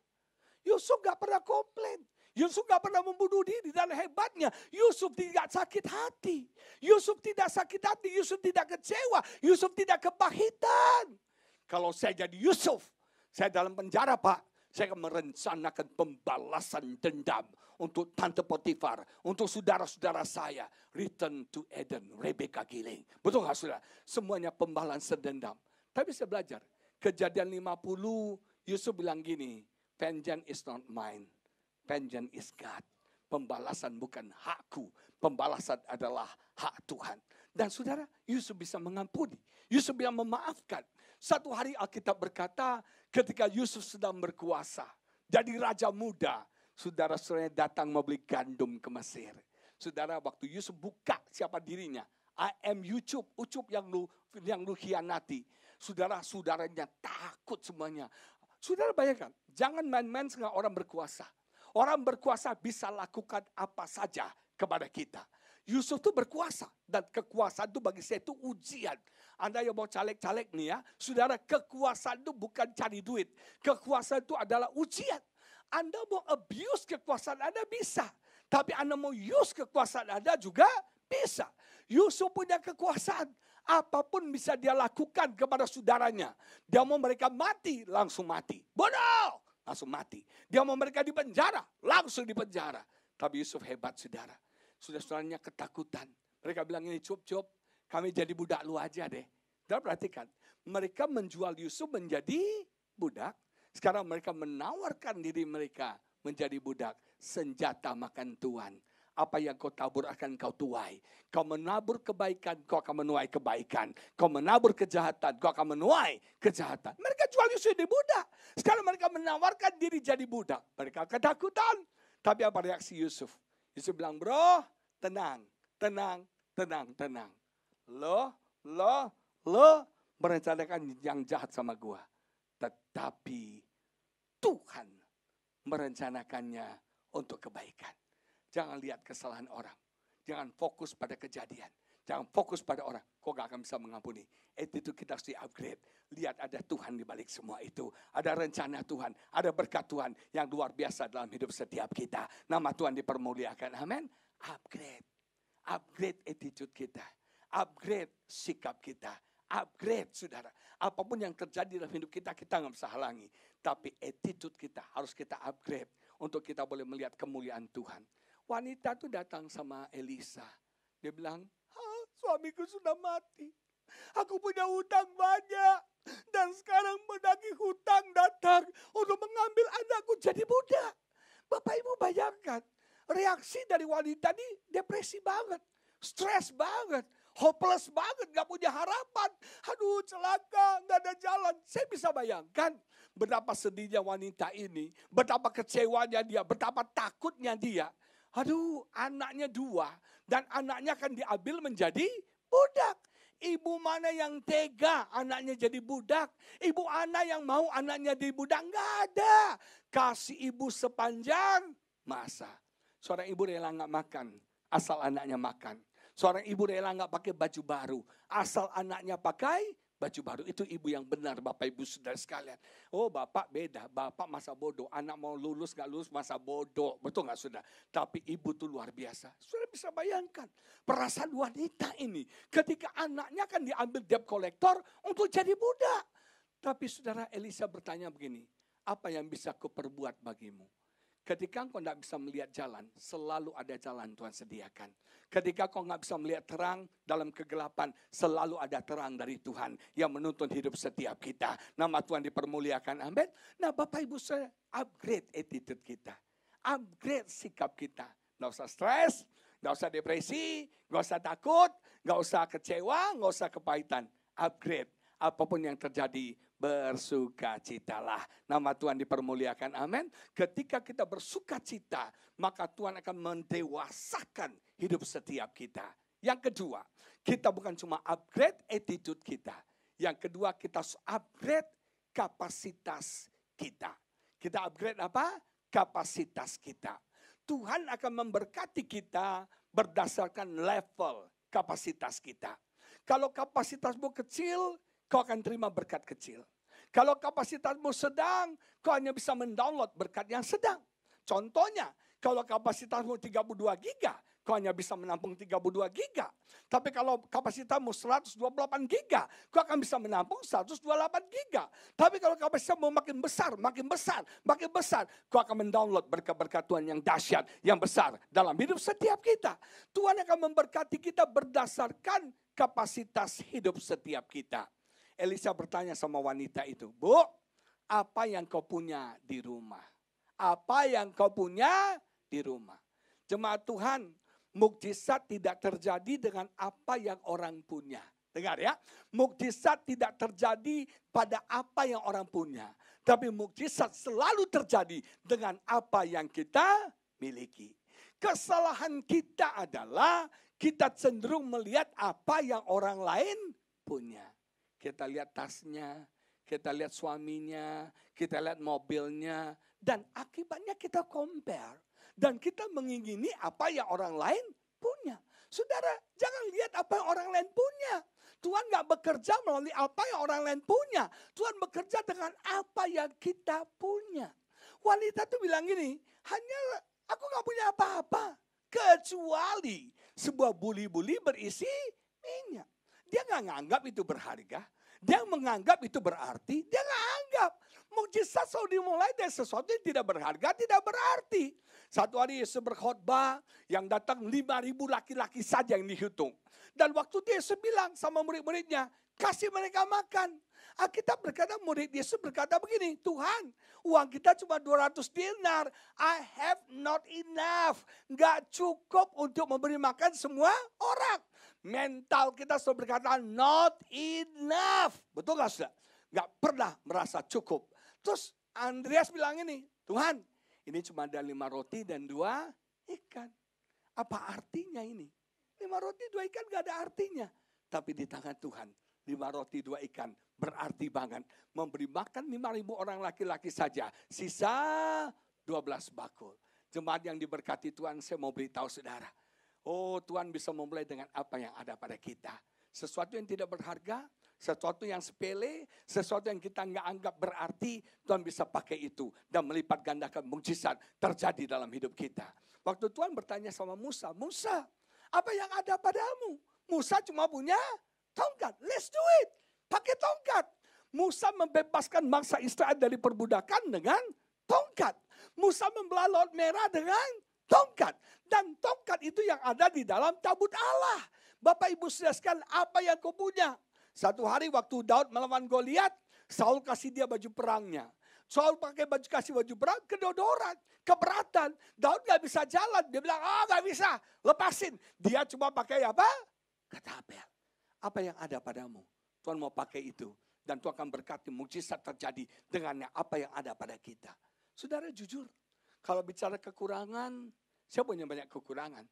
Yusuf gak pernah komplain. Yusuf gak pernah membunuh diri, dan hebatnya Yusuf tidak sakit hati. Yusuf tidak sakit hati, Yusuf tidak kecewa, Yusuf tidak kepahitan. Kalau saya jadi Yusuf, saya dalam penjara Pak, saya akan merencanakan pembalasan dendam untuk Tante Potifar, untuk saudara-saudara saya. Return to Eden, Rebecca Giling. Betul gak saudara? Semuanya pembalasan dendam. Tapi saya belajar, Kejadian 50, Yusuf bilang gini, vengeance is not mine. Vengeance is God. Pembalasan bukan hakku. Pembalasan adalah hak Tuhan. Dan saudara, Yusuf bisa mengampuni. Yusuf bisa memaafkan. Satu hari Alkitab berkata, ketika Yusuf sedang berkuasa, jadi raja muda, saudara-saudaranya datang membeli gandum ke Mesir. Saudara, waktu Yusuf buka siapa dirinya, I am Ucup yang lu khianati. Saudara-saudaranya takut semuanya. Saudara bayangkan, jangan main-main dengan orang berkuasa. Orang berkuasa bisa lakukan apa saja kepada kita. Yusuf itu berkuasa. Dan kekuasaan itu bagi saya itu ujian. Anda yang mau caleg-caleg nih ya. Saudara, kekuasaan itu bukan cari duit. Kekuasaan itu adalah ujian. Anda mau abuse kekuasaan Anda bisa. Tapi Anda mau use kekuasaan Anda juga bisa. Yusuf punya kekuasaan. Apapun bisa dia lakukan kepada saudaranya. Dia mau mereka mati, langsung mati. Bodoh! Langsung mati. Dia mau mereka di penjara, langsung di penjara. Tapi Yusuf hebat, saudara. Saudara-saudaranya ketakutan. Mereka bilang ini, Cup, kami jadi budak lu aja deh. Dan perhatikan, mereka menjual Yusuf menjadi budak. Sekarang mereka menawarkan diri mereka menjadi budak. Senjata makan tuan. Apa yang kau tabur akan kau tuai. Kau menabur kebaikan, kau akan menuai kebaikan. Kau menabur kejahatan, kau akan menuai kejahatan. Mereka jual Yusuf jadi budak. Sekarang mereka menawarkan diri jadi budak. Mereka ketakutan. Tapi apa reaksi Yusuf? Yusuf bilang, bro, tenang. Lo merencanakan yang jahat sama gua. Tetapi Tuhan merencanakannya untuk kebaikan. Jangan lihat kesalahan orang. Jangan fokus pada kejadian. Jangan fokus pada orang. Kau gak akan bisa mengampuni. Itu kita harus di-upgrade. Lihat ada Tuhan di balik semua itu. Ada rencana Tuhan. Ada berkat Tuhan yang luar biasa dalam hidup setiap kita. Nama Tuhan dipermuliakan. Amin. Upgrade. Upgrade attitude kita. Upgrade sikap kita. Upgrade, saudara. Apapun yang terjadi dalam hidup kita, kita nggak bisa halangi. Tapi attitude kita harus kita upgrade. Untuk kita boleh melihat kemuliaan Tuhan. Wanita itu datang sama Elisa. Dia bilang, suamiku sudah mati. Aku punya hutang banyak. Dan sekarang penagih hutang datang untuk mengambil anakku jadi budak. Bapak Ibu bayangkan. Reaksi dari wanita ini depresi banget. Stres banget. Hopeless banget, gak punya harapan. Aduh celaka, gak ada jalan. Saya bisa bayangkan betapa sedihnya wanita ini. Betapa kecewanya dia, betapa takutnya dia. Aduh anaknya 2 dan anaknya akan diambil menjadi budak. Ibu mana yang tega anaknya jadi budak? Ibu mana yang mau anaknya jadi budak? Gak ada. Kasih ibu sepanjang masa. Seorang ibu rela gak makan asal anaknya makan. Seorang ibu rela gak pakai baju baru asal anaknya pakai baju baru. Itu ibu yang benar, Bapak Ibu Saudara sekalian. Oh bapak beda, bapak masa bodoh. Anak mau lulus gak lulus masa bodoh. Betul gak saudara? Tapi ibu tuh luar biasa. Saudara bisa bayangkan perasaan wanita ini. Ketika anaknya akan diambil debt collector untuk jadi budak. Tapi saudara, Elisa bertanya begini. Apa yang bisa kuperbuat bagimu? Ketika engkau tidak bisa melihat jalan, selalu ada jalan Tuhan sediakan. Ketika kau nggak bisa melihat terang dalam kegelapan, selalu ada terang dari Tuhan yang menuntun hidup setiap kita. Nama Tuhan dipermuliakan, amin. Nah Bapak Ibu saya upgrade attitude kita. Upgrade sikap kita. Nggak usah stres, nggak usah depresi, nggak usah takut, nggak usah kecewa, nggak usah kepahitan. Upgrade. Apapun yang terjadi, bersukacitalah. Nama Tuhan dipermuliakan, amin. Ketika kita bersukacita, maka Tuhan akan mendewasakan hidup setiap kita. Yang kedua, kita bukan cuma upgrade attitude kita. Yang kedua, kita upgrade kapasitas kita. Kita upgrade apa? Kapasitas kita. Tuhan akan memberkati kita berdasarkan level kapasitas kita. Kalau kapasitasmu kecil, kau akan terima berkat kecil. Kalau kapasitasmu sedang, kau hanya bisa mendownload berkat yang sedang. Contohnya, kalau kapasitasmu 32 giga, kau hanya bisa menampung 32 giga. Tapi kalau kapasitasmu 128 giga, kau akan bisa menampung 128 giga. Tapi kalau kapasitasmu makin besar, kau akan mendownload berkat-berkat Tuhan yang dahsyat, yang besar dalam hidup setiap kita. Tuhan akan memberkati kita berdasarkan kapasitas hidup setiap kita. Elisa bertanya sama wanita itu, Bu, apa yang kau punya di rumah? Apa yang kau punya di rumah? Jemaat Tuhan, mukjizat tidak terjadi dengan apa yang orang punya. Dengar ya, mukjizat tidak terjadi pada apa yang orang punya. Tapi mukjizat selalu terjadi dengan apa yang kita miliki. Kesalahan kita adalah kita cenderung melihat apa yang orang lain punya. Kita lihat tasnya, kita lihat suaminya, kita lihat mobilnya. Dan akibatnya kita compare. Dan kita mengingini apa yang orang lain punya. Saudara, jangan lihat apa yang orang lain punya. Tuhan gak bekerja melalui apa yang orang lain punya. Tuhan bekerja dengan apa yang kita punya. Wanita tuh bilang gini, hanya aku gak punya apa-apa. Kecuali sebuah buli-buli berisi minyak. Dia gak nganggap itu berharga. Dia menganggap itu berarti. Dia gak anggap. Mukjizat selalu dimulai dari sesuatu yang tidak berharga, tidak berarti. Satu hari Yesus berkhotbah, yang datang 5.000 laki-laki saja yang dihitung. Dan waktu itu Yesus bilang sama murid-muridnya, kasih mereka makan. Alkitab berkata, murid Yesus berkata begini, Tuhan, uang kita cuma 200 dinar. I have not enough. Nggak cukup untuk memberi makan semua orang. Mental kita selalu berkata, not enough. Betul gak sudah? Nggak pernah merasa cukup. Terus Andreas bilang ini, Tuhan, ini cuma ada 5 roti dan 2 ikan. Apa artinya ini? 5 roti 2 ikan gak ada artinya. Tapi di tangan Tuhan, 5 roti 2 ikan berarti banget. Memberi makan 5.000 orang laki-laki saja. Sisa 12 bakul. Jemaat yang diberkati Tuhan, saya mau beritahu saudara. Oh, Tuhan bisa memulai dengan apa yang ada pada kita. Sesuatu yang tidak berharga, sesuatu yang sepele, sesuatu yang kita nggak anggap berarti, Tuhan bisa pakai itu dan melipat gandakan mukjizat terjadi dalam hidup kita. Waktu Tuhan bertanya sama Musa, Musa, apa yang ada padamu? Musa cuma punya tongkat. Let's do it. Pakai tongkat. Musa membebaskan bangsa Israel dari perbudakan dengan tongkat. Musa membelah Laut Merah dengan tongkat. Dan tongkat itu yang ada di dalam tabut Allah. Bapak Ibu saudara sekalian, apa yang kau punya? Satu hari waktu Daud melawan Goliat, Saul kasih dia baju perangnya. Saul kasih baju perang, kedodoran, keberatan. Daud gak bisa jalan. Dia bilang, gak bisa, lepasin. Dia cuma pakai apa? Ketapel. Apa yang ada padamu? Tuhan mau pakai itu. Dan Tuhan akan berkati mukjizat terjadi dengannya apa yang ada pada kita. Saudara jujur, kalau bicara kekurangan, saya punya banyak kekurangan.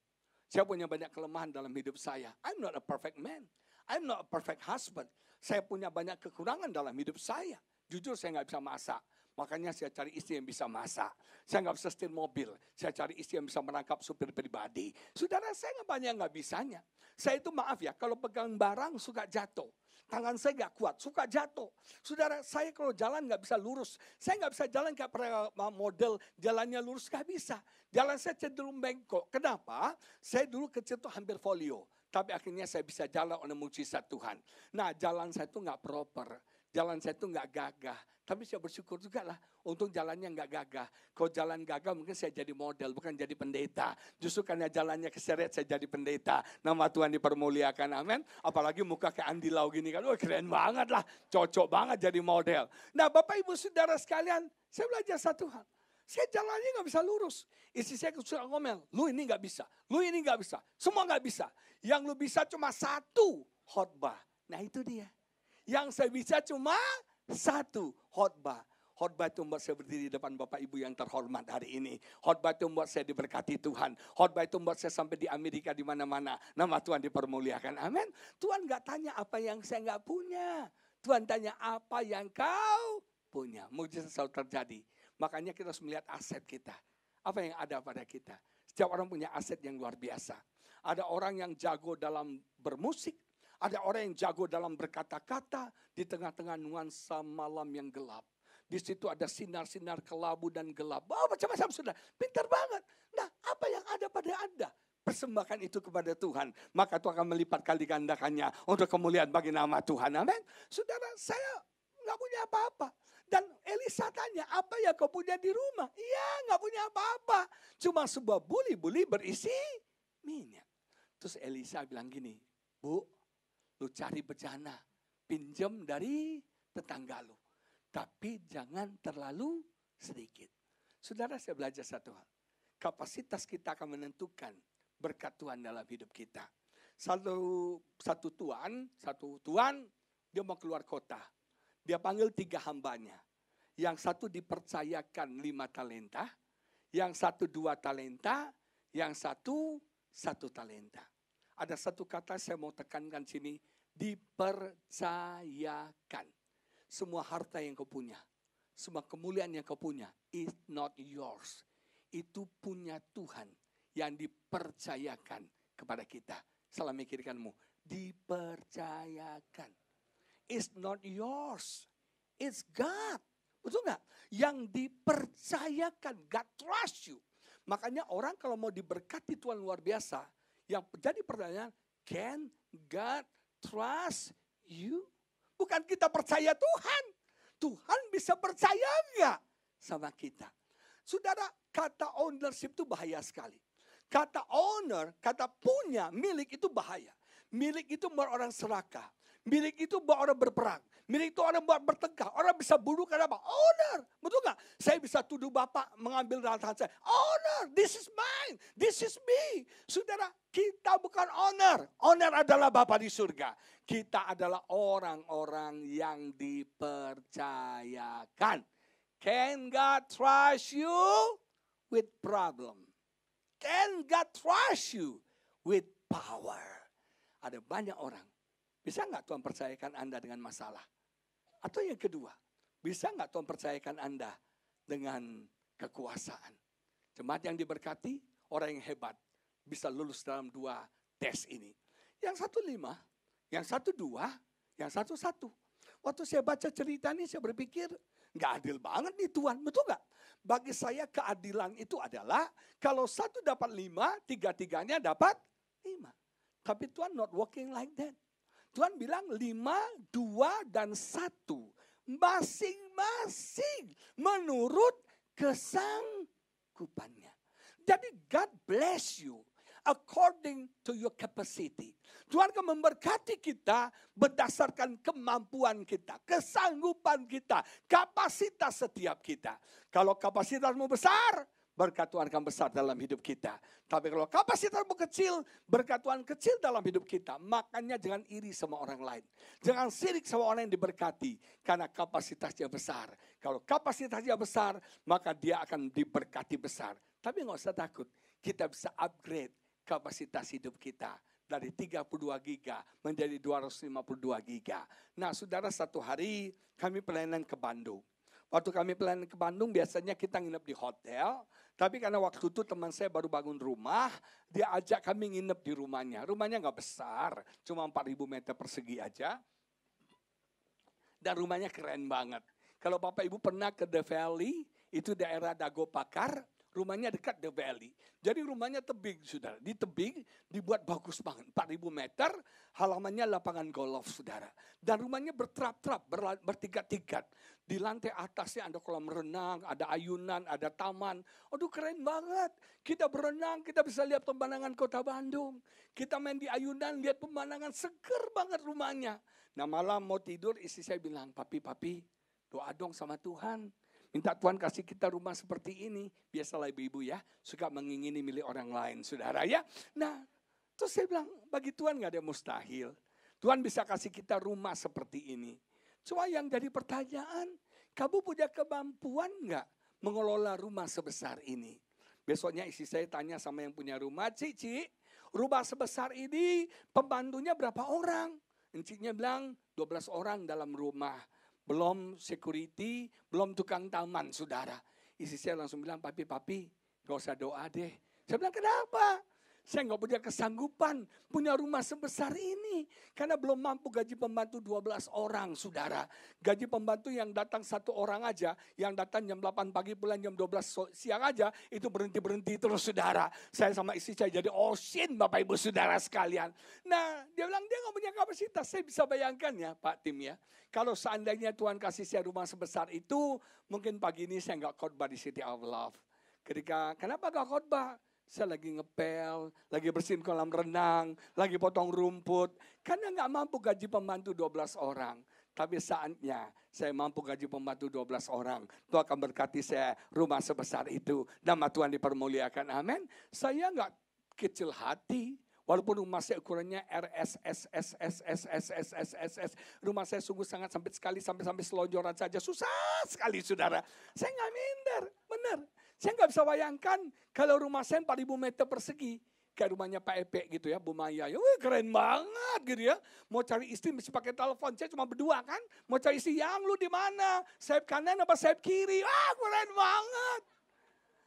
Saya punya banyak kelemahan dalam hidup saya. I'm not a perfect man. I'm not a perfect husband. Saya punya banyak kekurangan dalam hidup saya. Jujur saya gak bisa masak. Makanya saya cari istri yang bisa masak. Saya nggak bisa setir mobil. Saya cari istri yang bisa merangkap supir pribadi. Saudara, saya nggak banyak nggak bisanya. Saya itu maaf ya, kalau pegang barang suka jatuh. Tangan saya nggak kuat, suka jatuh. Saudara, saya kalau jalan nggak bisa lurus. Saya nggak bisa jalan kayak model jalannya lurus, nggak bisa. Jalan saya cenderung bengkok. Kenapa? Saya dulu kecil tuh hampir folio. Tapi akhirnya saya bisa jalan oleh mukjizat Tuhan. Nah, jalan saya tuh nggak proper. Jalan saya tuh nggak gagah. Tapi saya bersyukur juga lah. Untung jalannya nggak gagah. Kalau jalan gagah mungkin saya jadi model, bukan jadi pendeta. Justru karena jalannya keseret saya jadi pendeta. Nama Tuhan dipermuliakan, amin. Apalagi muka kayak Andi Lau gini kan. Wah, keren banget lah. Cocok banget jadi model. Nah, Bapak Ibu Saudara sekalian, saya belajar satu hal. Saya jalannya nggak bisa lurus. Istri saya suka ngomel, lu ini nggak bisa. Lu ini nggak bisa. Semua nggak bisa. Yang lu bisa cuma satu, khotbah. Nah itu dia. Yang saya bisa cuma satu, khotbah. Khotbah itu membuat saya berdiri di depan Bapak Ibu yang terhormat hari ini. Khotbah itu membuat saya diberkati Tuhan. Khotbah itu membuat saya sampai di Amerika di mana-mana. Nama Tuhan dipermuliakan. Amin. Tuhan nggak tanya apa yang saya nggak punya. Tuhan tanya apa yang kau punya. Mujizat selalu terjadi. Makanya kita harus melihat aset kita. Apa yang ada pada kita. Setiap orang punya aset yang luar biasa. Ada orang yang jago dalam bermusik. Ada orang yang jago dalam berkata-kata di tengah-tengah nuansa malam yang gelap. Di situ ada sinar-sinar kelabu dan gelap. Oh, macam-macam sudah. Pintar banget. Nah, apa yang ada pada Anda? Persembahkan itu kepada Tuhan. Maka Tuhan akan melipat kali gandakannya untuk kemuliaan bagi nama Tuhan. Amin. Saudara, saya nggak punya apa-apa. Dan Elisa tanya, apa yang kau punya di rumah? Iya, nggak punya apa-apa. Cuma sebuah buli-buli berisi minyak. Terus Elisa bilang gini, Bu, lu cari bejana, pinjam dari tetangga lu. Tapi jangan terlalu sedikit. Saudara, saya belajar satu hal. Kapasitas kita akan menentukan berkat Tuhan dalam hidup kita. Satu tuan, dia mau keluar kota. Dia panggil 3 hambanya. Yang satu dipercayakan 5 talenta. Yang satu 2 talenta. Yang satu 1 talenta. Ada satu kata saya mau tekankan sini. Dipercayakan. Semua harta yang kau punya. Semua kemuliaan yang kau punya. Is not yours. Itu punya Tuhan. Yang dipercayakan kepada kita. Salah mikirkanmu. Dipercayakan. It's not yours. It's God. Betul gak? Yang dipercayakan. God trust you. Makanya orang kalau mau diberkati Tuhan luar biasa. Yang jadi pertanyaan. Can God trust you? Bukan kita percaya Tuhan. Tuhan bisa percaya gak sama kita? Saudara, kata ownership itu bahaya sekali. Kata owner, kata punya, milik itu bahaya. Milik itu membuat orang serakah. Milik itu buat orang berperang. Milik itu orang buat bertengkar. Orang bisa bunuh karena apa? Honor. Betul nggak? Saya bisa tuduh Bapak mengambil harta saya. Honor. This is mine. This is me. Saudara, kita bukan honor. Honor adalah Bapa di surga. Kita adalah orang-orang yang dipercayakan. Can God trust you with problem? Can God trust you with power? Ada banyak orang. Bisa nggak Tuhan percayakan Anda dengan masalah? Atau yang kedua, bisa nggak Tuhan percayakan Anda dengan kekuasaan? Jemaat yang diberkati, orang yang hebat, bisa lulus dalam 2 tes ini. Yang 1 5, yang 1 2, yang 1 1. Waktu saya baca cerita ini, saya berpikir, nggak adil banget nih Tuhan, betul nggak? Bagi saya keadilan itu adalah, kalau 1 dapat 5, 3-3-nya dapat 5. Tapi Tuhan not working like that. Tuhan bilang 5, 2, dan 1. Masing-masing menurut kesanggupannya. Jadi God bless you according to your capacity. Tuhan akan memberkati kita berdasarkan kemampuan kita, kesanggupan kita, kapasitas setiap kita. Kalau kapasitasmu besar, berkat Tuhan akan besar dalam hidup kita. Tapi kalau kapasitasmu kecil, berkat Tuhan kecil dalam hidup kita. Makanya jangan iri sama orang lain. Jangan sirik sama orang yang diberkati. Karena kapasitasnya besar. Kalau kapasitasnya besar, maka dia akan diberkati besar. Tapi nggak usah takut. Kita bisa upgrade kapasitas hidup kita. Dari 32 giga menjadi 252 giga. Nah saudara, satu hari kami pelayanan ke Bandung. Waktu kami pelayanan ke Bandung, biasanya kita nginep di hotel. Tapi karena waktu itu teman saya baru bangun rumah, dia ajak kami nginep di rumahnya. Rumahnya nggak besar, cuma 4.000 meter persegi aja. Dan rumahnya keren banget. Kalau Bapak Ibu pernah ke The Valley, itu daerah Dago Pakar, rumahnya dekat The Valley. Jadi rumahnya tebing, saudara. Di tebing dibuat bagus banget. 4.000 meter, halamannya lapangan golf, saudara. Dan rumahnya bertrap-trap, bertingkat-tingkat. Di lantai atasnya ada kolam renang, ada ayunan, ada taman. Aduh keren banget. Kita berenang, kita bisa lihat pemandangan kota Bandung. Kita main di ayunan, lihat pemandangan, seger banget rumahnya. Nah malam mau tidur, istri saya bilang, papi, doa dong sama Tuhan. Minta Tuhan kasih kita rumah seperti ini. Biasalah ibu-ibu ya, suka mengingini milik orang lain, saudara ya. Nah, terus saya bilang, bagi Tuhan gak ada mustahil. Tuhan bisa kasih kita rumah seperti ini. Cuma yang jadi pertanyaan, kamu punya kemampuan gak mengelola rumah sebesar ini? Besoknya istri saya tanya sama yang punya rumah, Cici, rumah sebesar ini pembantunya berapa orang? Enciknya bilang 12 orang dalam rumah. Belum security, belum tukang taman, saudara. Istri saya langsung bilang, papi, gak usah doa deh. Saya bilang, kenapa? Saya gak punya kesanggupan punya rumah sebesar ini. Karena belum mampu gaji pembantu 12 orang, saudara. Gaji pembantu yang datang 1 orang aja, yang datang jam 8 pagi pulang jam 12 siang aja, itu berhenti-berhenti terus, saudara. Saya sama istri saya jadi osin, Bapak Ibu saudara sekalian. Nah, dia bilang dia gak punya kapasitas. Saya bisa bayangkan ya, Pak Tim ya. Kalau seandainya Tuhan kasih saya rumah sebesar itu, mungkin pagi ini saya gak khotbah di City of Love. Kenapa gak khotbah? Saya lagi ngepel, lagi bersihin kolam renang, lagi potong rumput. Karena gak mampu gaji pembantu 12 orang. Tapi saatnya saya mampu gaji pembantu 12 orang. Tuhan akan berkati saya rumah sebesar itu. Nama Tuhan dipermuliakan, amin. Saya gak kecil hati. Walaupun rumah saya ukurannya RSSSSSSSSSS. Rumah saya sungguh sangat sampai selonjoran saja. Susah sekali, saudara. Saya gak minder, benar. Saya nggak bisa bayangkan kalau rumah saya 4.000 meter persegi. Kayak rumahnya Pak Epe gitu ya, Bu Maya. Wih, keren banget gitu ya. Mau cari istri mesti pakai telepon. Saya cuma berdua kan. Mau cari istri, yang lu di mana? Sayap kanan apa sayap kiri? Keren banget.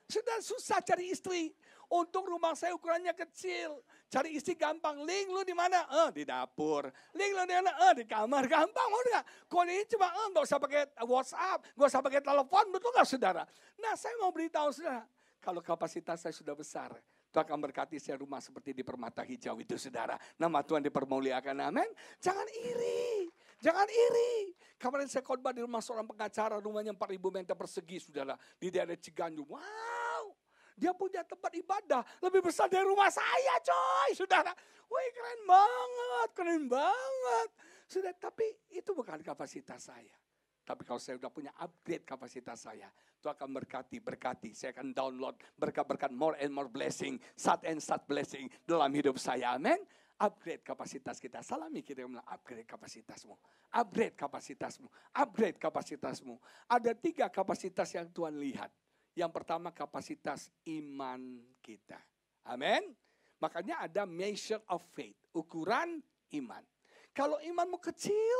Sudah susah cari istri. Untung rumah saya ukurannya kecil. Cari istri gampang. Ling, lu di mana? Di dapur. Ling, lu di mana? Di kamar. Gampang, mau enggak? Kalau ini cuma enggak usah pakai WhatsApp, enggak usah pakai telepon, betul enggak, saudara? Nah, saya mau beritahu saudara, kalau kapasitas saya sudah besar, Tuhan akan berkati saya rumah seperti di Permata Hijau itu, saudara. Nama Tuhan dipermuliakan, amin. Jangan iri. Jangan iri. Kemarin saya khotbah di rumah seorang pengacara, rumahnya 4.000 meter persegi, saudara. Di daerah Ciganjur. Wow. Dia punya tempat ibadah lebih besar dari rumah saya, coy, saudara. Wih, keren banget, keren banget. Sudah, tapi itu bukan kapasitas saya. Tapi kalau saya sudah punya upgrade kapasitas saya, Tuhan akan berkati. Saya akan download berkat-berkat more and more blessing, start blessing dalam hidup saya. Amin. Upgrade kapasitas kita. Salami kita bilang upgrade kapasitasmu. Upgrade kapasitasmu. Upgrade kapasitasmu. Ada 3 kapasitas yang Tuhan lihat. Yang pertama kapasitas iman kita. Amin. Makanya ada measure of faith. Ukuran iman. Kalau imanmu kecil,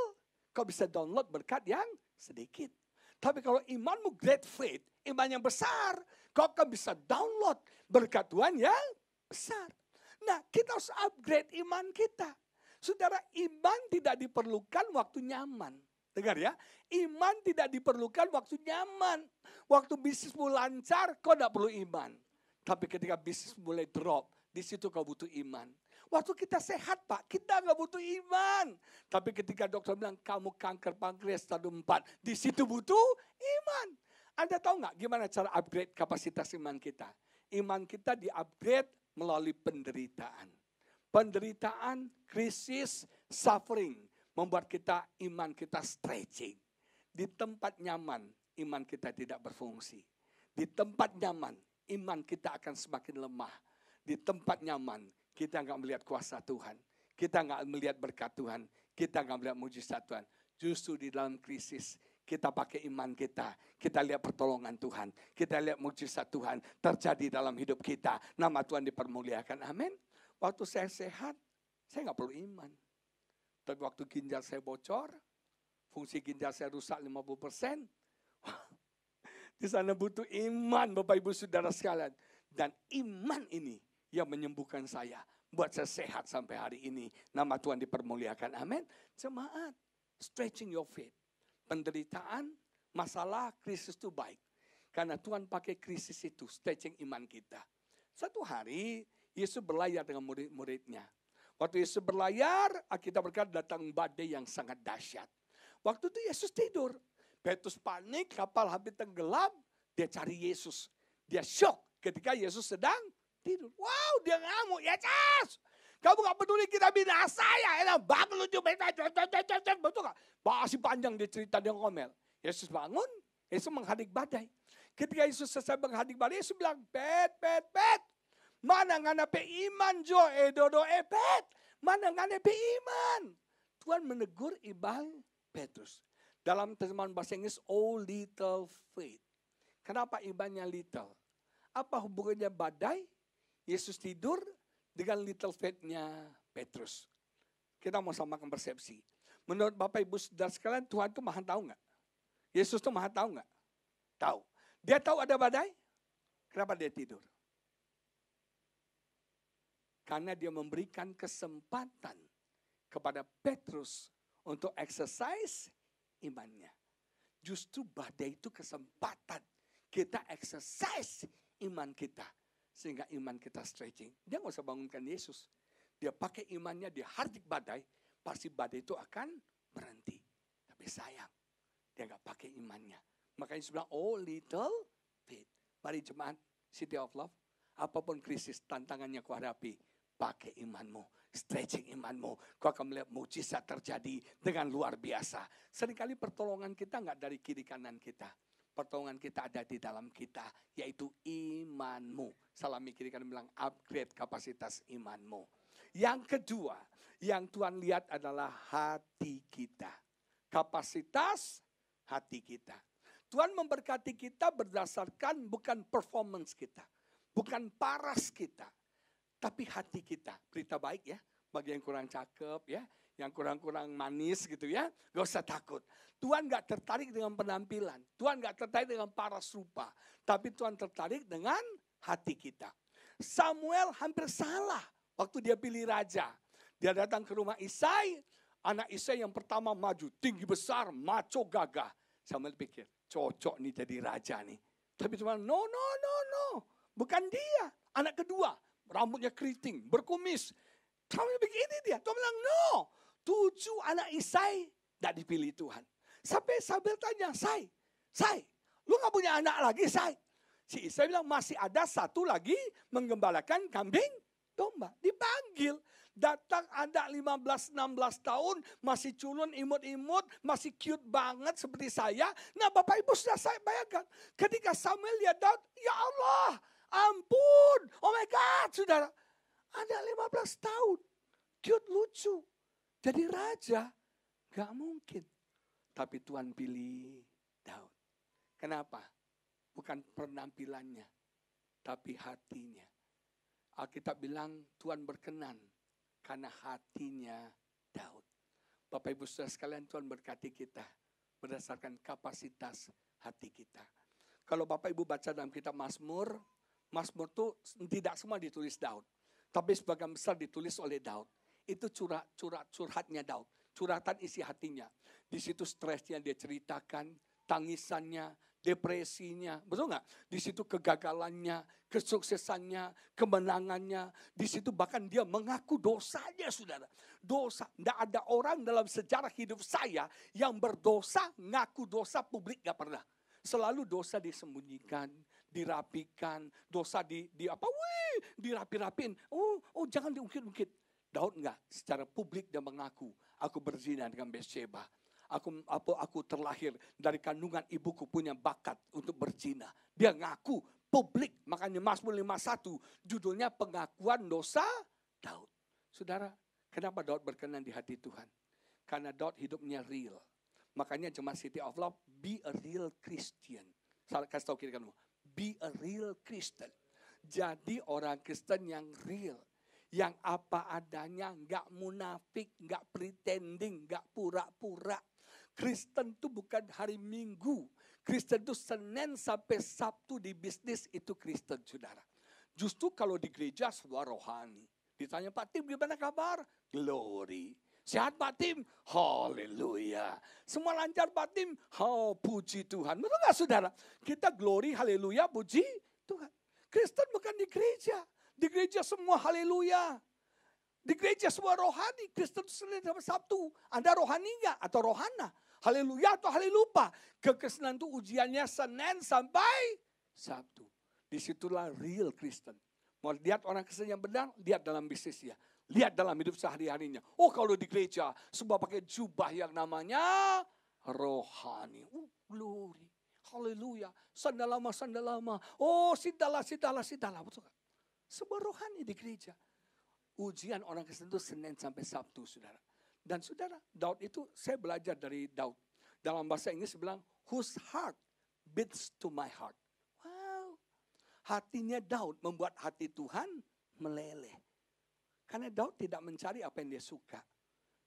kau bisa download berkat yang sedikit. Tapi kalau imanmu great faith, iman yang besar, kau akan bisa download berkat Tuhan yang besar. Nah, kita harus upgrade iman kita. Saudara, iman tidak diperlukan waktu nyaman. Dengar ya, iman tidak diperlukan waktu nyaman. Waktu bisnismu lancar, kau tidak perlu iman. Tapi ketika bisnis mulai drop, di situ kau butuh iman. Waktu kita sehat Pak, kita nggak butuh iman. Tapi ketika dokter bilang kamu kanker pankreas stadium 4, di situ butuh iman. Anda tahu nggak gimana cara upgrade kapasitas iman kita? Iman kita di-upgrade melalui penderitaan. Penderitaan, krisis, suffering membuat kita iman kita stretching. Di tempat nyaman, iman kita tidak berfungsi. Di tempat nyaman, iman kita akan semakin lemah. Di tempat nyaman, kita nggak melihat kuasa Tuhan. Kita nggak melihat berkat Tuhan. Kita nggak melihat mujizat Tuhan. Justru di dalam krisis, kita pakai iman kita. Kita lihat pertolongan Tuhan. Kita lihat mujizat Tuhan terjadi dalam hidup kita. Nama Tuhan dipermuliakan. Amin. Waktu saya sehat, saya nggak perlu iman. Tapi waktu ginjal saya bocor, fungsi ginjal saya rusak 50%. Di sana butuh iman Bapak Ibu Saudara sekalian. Dan iman ini yang menyembuhkan saya. Buat saya sehat sampai hari ini. Nama Tuhan dipermuliakan. Amin. Jemaat, stretching your faith. Penderitaan, masalah, krisis itu baik. Karena Tuhan pakai krisis itu, stretching iman kita. Satu hari, Yesus berlayar dengan murid-muridnya. Waktu Yesus berlayar, kita berkata datang badai yang sangat dahsyat. Waktu itu Yesus tidur. Petrus panik, kapal hampir tenggelam. Dia cari Yesus. Dia shock ketika Yesus sedang tidur. Wow, dia ngamuk. Yesus, kamu gak peduli kita binasa ya. Bangun lucu. Betul gak? Masih panjang dia cerita, dia ngomel. Yesus bangun, Yesus menghadik badai. Ketika Yesus selesai menghadik badai, Yesus bilang, Pet. Mana nganape iman jo, dodo pet. Mana nganape iman. Tuhan menegur iman Petrus. Dalam terjemahan bahasa Inggris, oh little faith. Kenapa imannya little? Apa hubungannya badai, Yesus tidur dengan little faith-nya Petrus? Kita mau samakan persepsi. Menurut Bapak Ibu Saudara sekalian, Tuhan itu maha tahu nggak? Yesus itu maha tahu nggak? Tahu. Dia tahu ada badai? Kenapa dia tidur? Karena dia memberikan kesempatan kepada Petrus untuk exercise imannya. Justru badai itu kesempatan kita exercise iman kita. Sehingga iman kita stretching. Dia nggak usah bangunkan Yesus. Dia pakai imannya, dia hardik badai. Pasti badai itu akan berhenti. Tapi sayang, dia nggak pakai imannya. Makanya Yesus bilang, oh little faith. Mari jemaat, City of Love. Apapun krisis, tantangannya kau hadapi. Pakai imanmu, stretching imanmu. Kau akan melihat mujizat terjadi dengan luar biasa. Seringkali pertolongan kita nggak dari kiri kanan kita. Pertolongan kita ada di dalam kita, yaitu imanmu. Salami kiri kanan bilang upgrade kapasitas imanmu. Yang kedua, yang Tuhan lihat adalah hati kita. Kapasitas hati kita. Tuhan memberkati kita berdasarkan bukan performance kita. Bukan paras kita. Tapi hati kita, berita baik ya, bagi yang kurang cakep ya, yang kurang-kurang manis gitu ya, gak usah takut. Tuhan gak tertarik dengan penampilan, Tuhan gak tertarik dengan paras rupa, tapi Tuhan tertarik dengan hati kita. Samuel hampir salah waktu dia pilih raja. Dia datang ke rumah Isai, anak Isai yang pertama maju, tinggi besar, maco gagah. Samuel pikir, cocok nih jadi raja nih. Tapi Tuhan, no, bukan dia. Anak kedua, rambutnya keriting, berkumis. Tuhan begini dia. Tuhan bilang, no. 7 anak Isai tidak dipilih Tuhan. Sampai Samuel tanya, Sai, lu gak punya anak lagi, Sai? Si Isai bilang, masih ada satu lagi menggembalakan kambing domba. Dipanggil. Datang ada 15-16 tahun, masih culun, imut-imut, masih cute banget seperti saya. Nah Bapak Ibu sudah saya bayangkan. Ketika Samuel lihat Daud, ya Allah, ampun, oh my God, saudara. Ada 15 tahun, cute, lucu. Jadi raja, gak mungkin. Tapi Tuhan pilih Daud. Kenapa? Bukan penampilannya, tapi hatinya. Alkitab bilang Tuhan berkenan karena hatinya Daud. Bapak Ibu Saudara sekalian, Tuhan berkati kita berdasarkan kapasitas hati kita. Kalau Bapak Ibu baca dalam kitab Mazmur, Mazmur itu tidak semua ditulis Daud. Tapi sebagian besar ditulis oleh Daud. Itu curhatnya Daud. Curhatan isi hatinya. Di situ stresnya dia ceritakan, tangisannya, depresinya, betul nggak? Di situ kegagalannya, kesuksesannya, kemenangannya. Di situ bahkan dia mengaku dosanya, saudara. Dosa. Tidak ada orang dalam sejarah hidup saya yang berdosa, ngaku dosa publik, nggak pernah. Selalu dosa disembunyikan, dirapikan, dosa dirapi-rapin. Oh jangan diungkit-ungkit. Daud enggak, secara publik dia mengaku, aku berzina dengan Batsyeba. Aku terlahir dari kandungan ibuku punya bakat untuk berzina. Dia ngaku publik, makanya Mazmur 51 judulnya pengakuan dosa Daud. Saudara, kenapa Daud berkenan di hati Tuhan? Karena Daud hidupnya real. Makanya jemaat City of Love, be a real Christian. Saya kasih tahu kira kamu, be a real Christian. Jadi orang Kristen yang real. Yang apa adanya, gak munafik, gak pretending, gak pura-pura. Kristen itu bukan hari Minggu. Kristen itu Senin sampai Sabtu di bisnis itu Kristen, saudara. Justru kalau di gereja sebuah rohani. Ditanya Pak Tim gimana kabar? Glory. Sehat Pak Tim? Haleluya. Semua lancar Pak Tim? Oh puji Tuhan. Betul gak saudara? Kita glory, haleluya, puji Tuhan. Kristen bukan di gereja. Di gereja semua haleluya. Di gereja semua rohani. Kristen Senin sampai Sabtu. Anda rohani gak? Atau rohana? Haleluya atau halelupa? Kekristenan itu ujiannya Senin sampai Sabtu. Disitulah real Kristen. Mau lihat orang Kristen yang benar? Lihat dalam bisnisnya. Lihat dalam hidup sehari-harinya. Oh kalau di gereja, semua pakai jubah yang namanya rohani. Glory. Haleluya. Sandal lama. Oh sidala. Betul kan? Sebuah rohani di gereja. Ujian orang Kristen itu Senin sampai Sabtu, saudara. Dan saudara, Daud itu, saya belajar dari Daud. Dalam bahasa Inggris bilang, whose heart beats to my heart. Wow. Hatinya Daud membuat hati Tuhan meleleh. Karena Daud tidak mencari apa yang dia suka.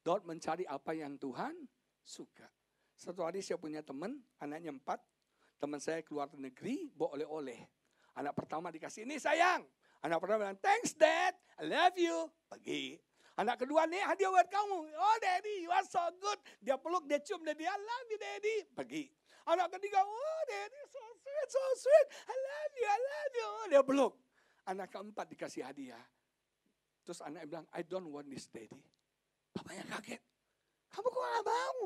Daud mencari apa yang Tuhan suka. Satu hari saya punya teman, anaknya 4. Teman saya keluar negeri, bawa oleh-oleh. Anak pertama dikasih, ini sayang. Anak pertama bilang, thanks dad, I love you. Pergi. Anak kedua, nih hadiah buat kamu. Oh daddy, you are so good. Dia peluk, dia cium, dia I love you daddy. Pergi. Anak ketiga, oh daddy so sweet. I love you. Dia peluk. Anak keempat dikasih hadiah. Terus anaknya bilang, I don't want this daddy. Bapaknya kaget. Kamu kok gak mau?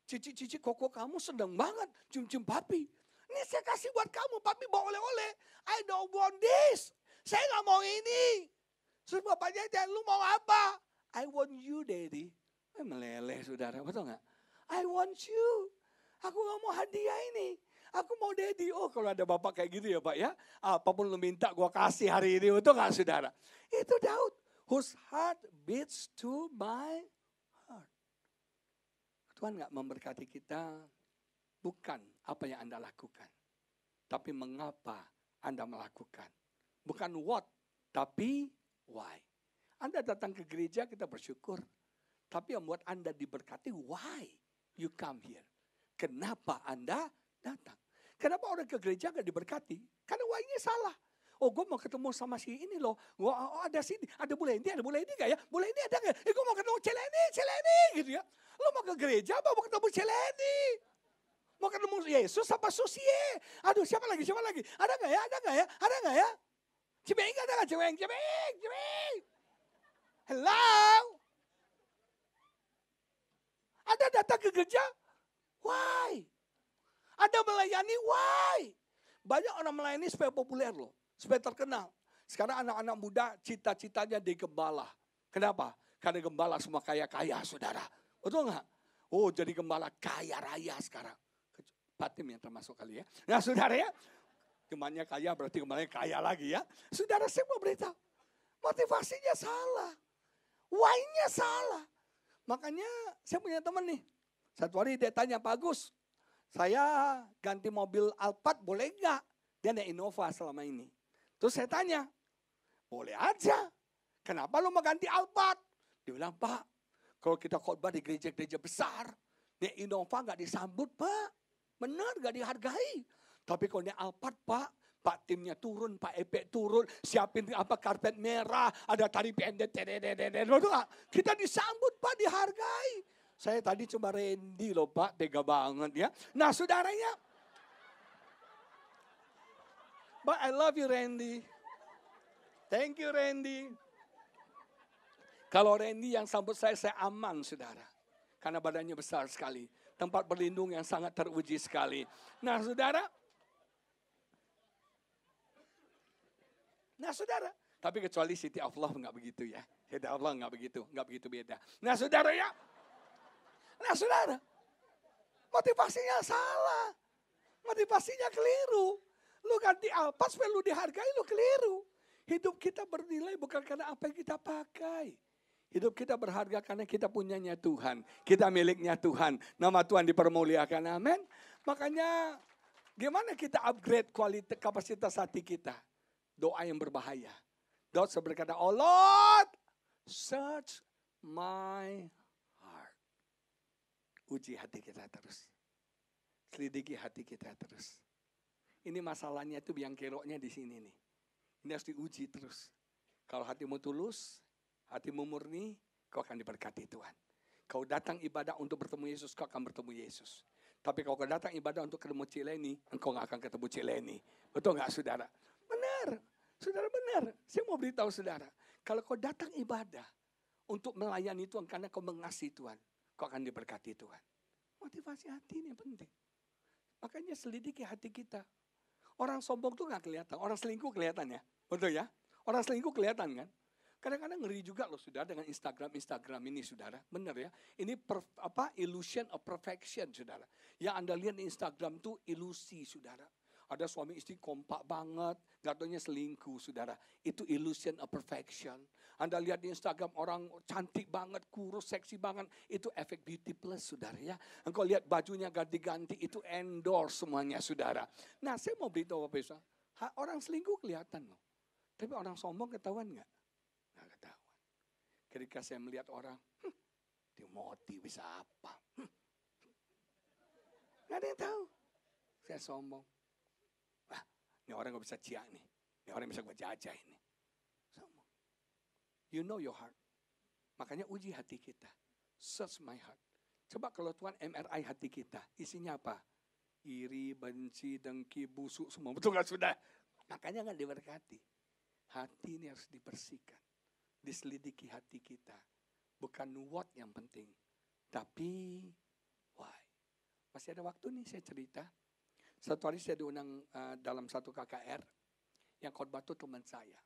Cici koko kamu sedang banget cium-cium papi. Ini saya kasih buat kamu, papi bawa oleh-oleh. I don't want this. Saya gak mau ini. Terus bapaknya, lu mau apa? I want you, daddy. Meleleh, saudara, betul gak? I want you. Aku gak mau hadiah ini. Aku mau daddy. Oh, kalau ada bapak kayak gitu ya, Pak ya. Apapun lu minta, gua kasih hari ini. Betul gak, saudara? Itu Daud. Whose heart beats to my heart. Tuhan gak memberkati kita. Bukan apa yang Anda lakukan. Tapi mengapa Anda melakukan. Bukan what, tapi why. Anda datang ke gereja, kita bersyukur. Tapi yang buat Anda diberkati, why you come here. Kenapa Anda datang. Kenapa orang ke gereja gak diberkati? Karena why-nya salah. Oh gue mau ketemu sama si ini loh. Ada sini, ada boleh ini gak ya? Boleh ini ada gak? Gue mau ketemu Celeni gitu ya. Lo mau ke gereja apa mau ketemu Celeni? Mau ketemu Yesus apa Susie? Aduh siapa lagi? Ada gak ya? Cibeng ada gak? Cibeng. Hello? Ada datang ke gereja? Why? Ada melayani? Why? Banyak orang melayani supaya populer loh. Supaya terkenal. Sekarang anak-anak muda cita-citanya di gembala. Kenapa? Karena gembala semua kaya-kaya, saudara. Betul nggak? Oh, jadi gembala kaya raya sekarang. Pak Tim yang termasuk kali ya. Nah, saudara ya, gembalanya kaya berarti gembalanya kaya lagi ya. Saudara, saya mau beritahu, motivasinya salah. Why-nya salah. Makanya saya punya teman nih. Satu hari dia tanya, Pak Agus, saya ganti mobil Alphard boleh nggak? Dia naik Innova selama ini. Terus saya tanya, boleh aja. Kenapa lu mau ganti Alphard? Dia bilang, Pak, kalau kita khotbah di gereja-gereja besar, naik Innova nggak disambut, Pak. Benar, nggak dihargai. Tapi kalau naik Alphard, Pak Timnya turun, Pak Epek turun, siapin karpet merah, ada tari pendek, kita disambut, Pak, dihargai. Saya tadi cuma Randy loh, Pak, tega banget ya. Nah, saudaranya, but I love you, Randy. Thank you, Randy. Kalau Randy yang sambut saya aman, saudara. Karena badannya besar sekali. Tempat berlindung yang sangat teruji sekali. Nah, saudara, tapi kecuali City of Love nggak begitu ya. City of Love nggak begitu beda. Nah, saudara ya, motivasinya salah, motivasinya keliru. Lu ganti Alphard supaya lu dihargai, lu keliru. Hidup kita bernilai bukan karena apa yang kita pakai. Hidup kita berharga karena kita punyanya Tuhan. Kita miliknya Tuhan. Nama Tuhan dipermuliakan, amin. Makanya gimana kita upgrade kualitas kapasitas hati kita? Doa yang berbahaya. Daud berkata, oh Lord, search my heart. Uji hati kita terus. Selidiki hati kita terus. Ini masalahnya itu biang keroknya di sini nih. Ini harus diuji terus. Kalau hatimu tulus, hatimu murni, kau akan diberkati Tuhan. Kau datang ibadah untuk bertemu Yesus, kau akan bertemu Yesus. Tapi kalau kau datang ibadah untuk ketemu Cileni, engkau gak akan ketemu Cileni. Betul gak, saudara? Benar. Saudara, benar. Saya mau beritahu saudara. Kalau kau datang ibadah untuk melayani Tuhan karena kau mengasihi Tuhan, kau akan diberkati Tuhan. Motivasi hati ini penting. Makanya selidiki hati kita. Orang sombong tuh gak kelihatan. Orang selingkuh kelihatan ya. Betul ya? Orang selingkuh kelihatan kan? Kadang-kadang ngeri juga loh saudara dengan Instagram ini saudara. Benar ya. Ini illusion of perfection saudara. Yang Anda lihat di Instagram tuh ilusi saudara. Ada suami istri kompak banget. Gak taunya selingkuh saudara. Itu illusion of perfection. Anda lihat di Instagram orang cantik banget, kurus, seksi banget. Itu efek beauty plus saudara ya. Engkau lihat bajunya ganti-ganti. Itu endorse semuanya saudara. Nah, saya mau beritahu apa bisa. Orang selingkuh kelihatan loh. Tapi orang sombong ketahuan gak? Gak ketahuan. Ketika saya melihat orang, Timothy bisa apa? Gak ada yang tahu. Saya sombong. Wah, ini orang gak bisa ciak nih. Ini orang bisa gue jajah ini. Sombong. You know your heart. Makanya uji hati kita. Search my heart. Coba kalau Tuhan MRI hati kita. Isinya apa? Iri, benci, dengki, busuk semua. Betul gak sudah? Makanya gak diberkati. Hati ini harus dibersihkan. Diselidiki hati kita. Bukan what yang penting. Tapi why. Masih ada waktu nih saya cerita. Satu hari saya diundang dalam satu KKR. Yang khotbah itu teman saya.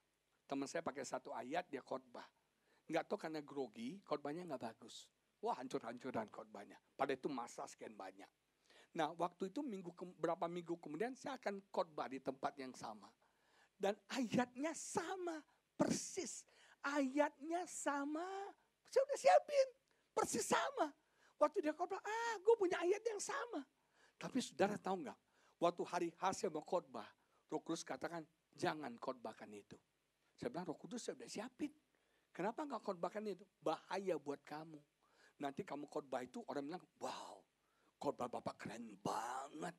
Teman saya pakai satu ayat, dia khotbah. Nggak tahu karena grogi, khotbahnya nggak bagus. Wah, hancur-hancuran khotbahnya. Pada itu masa sekian banyak. Nah, waktu itu berapa minggu kemudian saya akan khotbah di tempat yang sama. Dan ayatnya sama, persis. Ayatnya sama, saya udah siapin, persis sama. Waktu dia khotbah, gue punya ayat yang sama. Tapi saudara tahu nggak? Waktu hari hasil mau khotbah, Roh Kudus katakan, jangan khotbahkan itu. Saya bilang, Roh Kudus saya udah siapin. Kenapa nggak khotbahkan itu? Bahaya buat kamu. Nanti kamu khotbah itu orang bilang, wow, khotbah Bapak keren banget.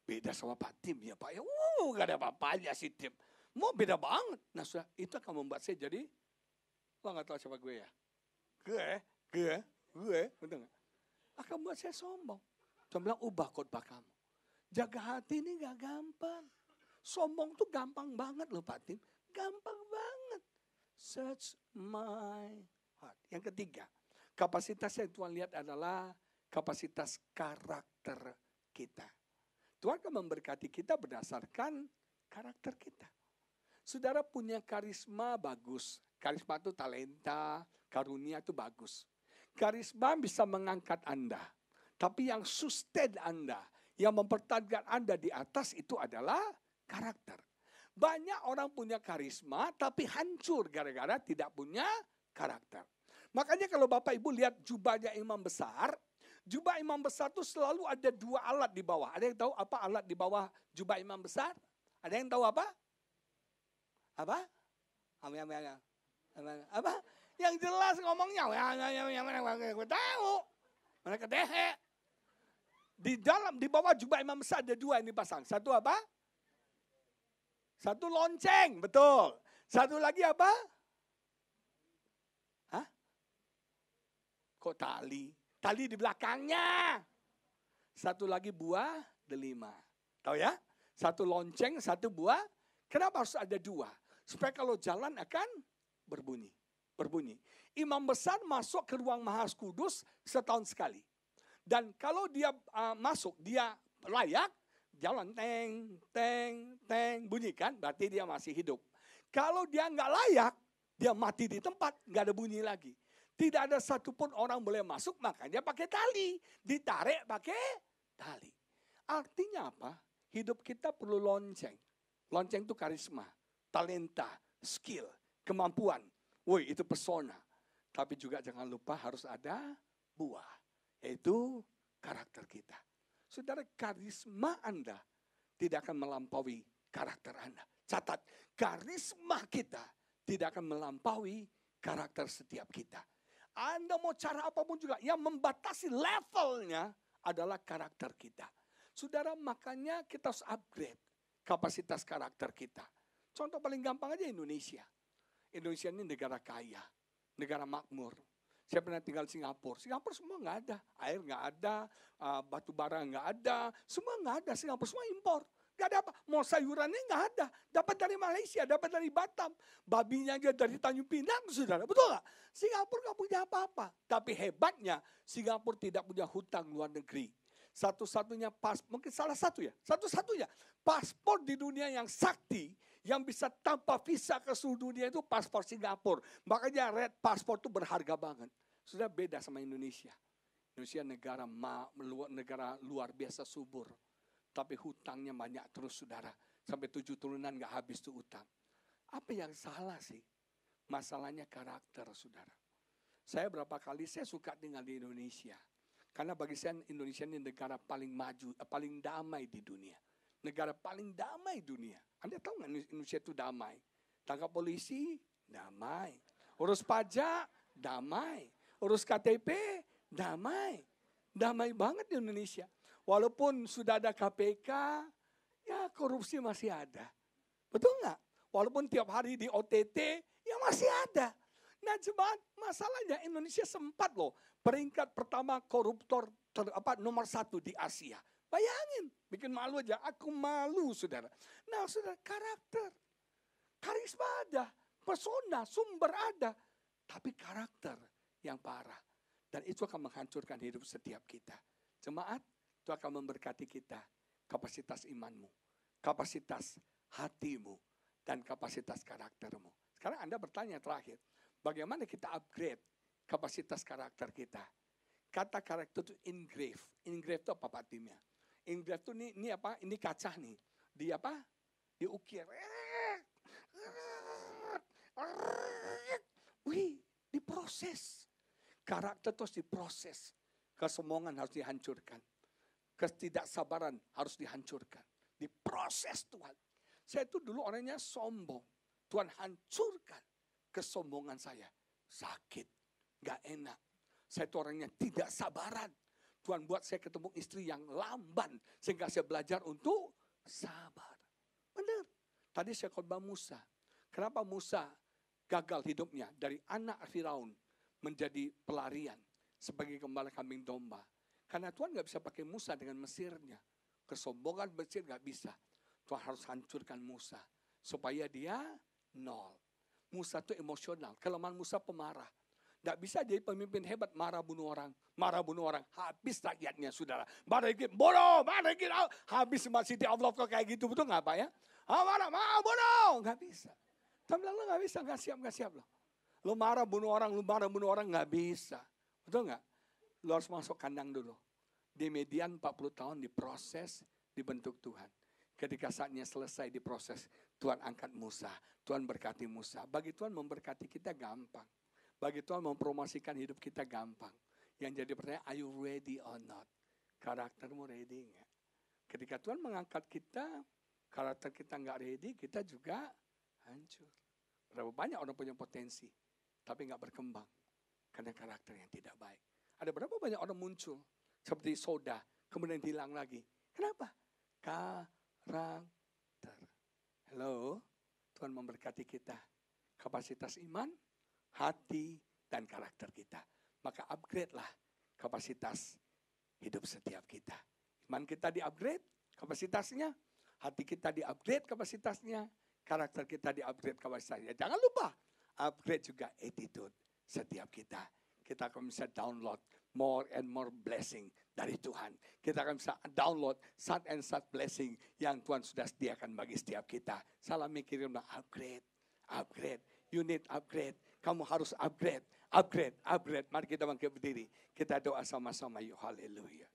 Beda sama Pak Tim ya Pak ya. Gak ada apa-apanya si Tim. Mau beda banget. Nah sudah, itu akan membuat saya jadi, lo gak tahu siapa gue ya? Gue, betul gak? Akan membuat saya sombong. Saya bilang, ubah khotbah kamu. Jaga hati ini gak gampang. Sombong tuh gampang banget loh Pak Tim. Gampang banget. Search my heart. Yang ketiga, kapasitas yang Tuhan lihat adalah kapasitas karakter kita. Tuhan akan memberkati kita berdasarkan karakter kita. Saudara punya karisma bagus. Karisma itu talenta, karunia itu bagus. Karisma bisa mengangkat Anda. Tapi yang sustain Anda, yang mempertahankan Anda di atas itu adalah karakter. Banyak orang punya karisma tapi hancur gara-gara tidak punya karakter. Makanya kalau Bapak Ibu lihat jubahnya imam besar, jubah imam besar itu selalu ada 2 alat di bawah. Ada yang tahu apa alat di bawah jubah imam besar? Ada yang tahu apa? Apa? Apa? Yang jelas ngomongnya, yang mana gue tahu. Mereka dehe. Di bawah jubah imam besar ada 2 yang dipasang. Satu apa? Satu lonceng, betul. Satu lagi apa? Hah? Kok tali? Tali di belakangnya. Satu lagi buah delima. Tahu ya? Satu lonceng, satu buah. Kenapa harus ada 2? Supaya kalau jalan akan berbunyi. Imam besar masuk ke ruang Maha Kudus setahun sekali. Dan kalau dia masuk, dia layak, jalan teng, teng, teng, bunyikan, berarti dia masih hidup. Kalau dia nggak layak, dia mati di tempat, nggak ada bunyi lagi. Tidak ada satupun orang boleh masuk, makanya pakai tali. Ditarik pakai tali. Artinya apa? Hidup kita perlu lonceng. Lonceng itu karisma, talenta, skill, kemampuan. Woi, itu pesona. Tapi juga jangan lupa harus ada buah. Yaitu karakter kita. Saudara, karisma Anda tidak akan melampaui karakter Anda. Catat, karisma kita tidak akan melampaui karakter setiap kita. Anda mau cara apapun juga, yang membatasi levelnya adalah karakter kita. Saudara, makanya kita harus upgrade kapasitas karakter kita. Contoh paling gampang aja Indonesia. Indonesia ini negara kaya, negara makmur. Saya pernah tinggal di Singapura. Singapura semua nggak ada. Air nggak ada, batu bara nggak ada. Semua nggak ada. Singapura semua impor. Nggak ada apa. Mau sayurannya nggak ada. Dapat dari Malaysia, dapat dari Batam. Babinya aja dari Tanjung Pinang, saudara. Betul nggak? Singapura nggak punya apa-apa. Tapi hebatnya, Singapura tidak punya hutang luar negeri. Satu-satunya mungkin salah satu ya. Satu-satunya paspor di dunia yang sakti, yang bisa tanpa visa ke seluruh dunia itu paspor Singapura. Makanya red paspor itu berharga banget. Sudah beda sama Indonesia. Indonesia negara luar biasa subur. Tapi hutangnya banyak terus, saudara. Sampai 7 turunan gak habis tuh utang. Apa yang salah sih? Masalahnya karakter, saudara. Saya berapa kali saya suka tinggal di Indonesia. Karena bagi saya Indonesia ini negara paling maju, paling damai di dunia. Negara paling damai dunia. Anda tahu nggak Indonesia itu damai? Tangkap polisi, damai. Urus pajak, damai. Urus KTP, damai. Damai banget di Indonesia. Walaupun sudah ada KPK, ya korupsi masih ada. Betul nggak? Walaupun tiap hari di OTT, ya masih ada. Nah jemaat, masalahnya Indonesia sempat loh peringkat pertama koruptor nomor 1 di Asia. Bayangin, bikin malu aja. Aku malu, saudara. Nah, saudara, karakter. Karisma ada, pesona, sumber ada. Tapi karakter yang parah. Dan itu akan menghancurkan hidup setiap kita. Jemaat, itu akan memberkati kita. Kapasitas imanmu, kapasitas hatimu, dan kapasitas karaktermu. Sekarang Anda bertanya terakhir. Bagaimana kita upgrade kapasitas karakter kita? Kata karakter itu engrave. Engrave itu apa Pak Timnya? Engrave itu ini apa? Ini kaca nih. Diukir. Wih, diproses. Karakter terus diproses. Kesombongan harus dihancurkan. Ketidaksabaran harus dihancurkan. Diproses Tuhan. Saya itu dulu orangnya sombong. Tuhan hancurkan kesombongan saya. Sakit, gak enak. Saya itu orangnya tidak sabaran. Tuhan buat saya ketemu istri yang lamban. Sehingga saya belajar untuk sabar. Benar. Tadi saya khotbah Musa. Kenapa Musa gagal hidupnya? Dari anak Firaun menjadi pelarian. Sebagai gembala kambing domba. Karena Tuhan gak bisa pakai Musa dengan Mesirnya. Kesombongan Mesir gak bisa. Tuhan harus hancurkan Musa. Supaya dia nol. Musa itu emosional. Kelemahan Musa pemarah. Nggak bisa jadi pemimpin hebat marah bunuh orang. Marah bunuh orang. Habis rakyatnya saudara. Marah dikit, bodoh, marah dikit. Habis masih di Allah kok kayak gitu. Betul nggak Pak ya? Marah, bodoh. Nggak bisa. Tuhan bilang lo nggak bisa, nggak siap lo. Lo marah bunuh orang, nggak bisa. Betul nggak? Lo harus masuk kandang dulu. Di Median 40 tahun diproses, dibentuk Tuhan. Ketika saatnya selesai diproses, Tuhan angkat Musa. Tuhan berkati Musa. Bagi Tuhan memberkati kita gampang. Bagi Tuhan mempromosikan hidup kita gampang. Yang jadi pertanyaan, are you ready or not? Karaktermu ready nggak? Ketika Tuhan mengangkat kita, karakter kita nggak ready, kita juga hancur. Berapa banyak orang punya potensi, tapi nggak berkembang. Karena karakter yang tidak baik. Ada berapa banyak orang muncul, seperti soda, kemudian hilang lagi. Kenapa? Karakter. Hello, Tuhan memberkati kita. Kapasitas iman, hati, dan karakter kita. Maka upgrade lah kapasitas hidup setiap kita. Iman kita di-upgrade kapasitasnya, hati kita di-upgrade kapasitasnya, karakter kita di-upgrade kapasitasnya. Jangan lupa, upgrade juga attitude setiap kita. Kita akan bisa download more and more blessing dari Tuhan. Kita akan bisa download such and such blessing yang Tuhan sudah sediakan bagi setiap kita. Salah mikirin, upgrade. You need upgrade. Kamu harus upgrade. Mari kita bangkit berdiri. Kita doa sama-sama. Yuk, haleluya.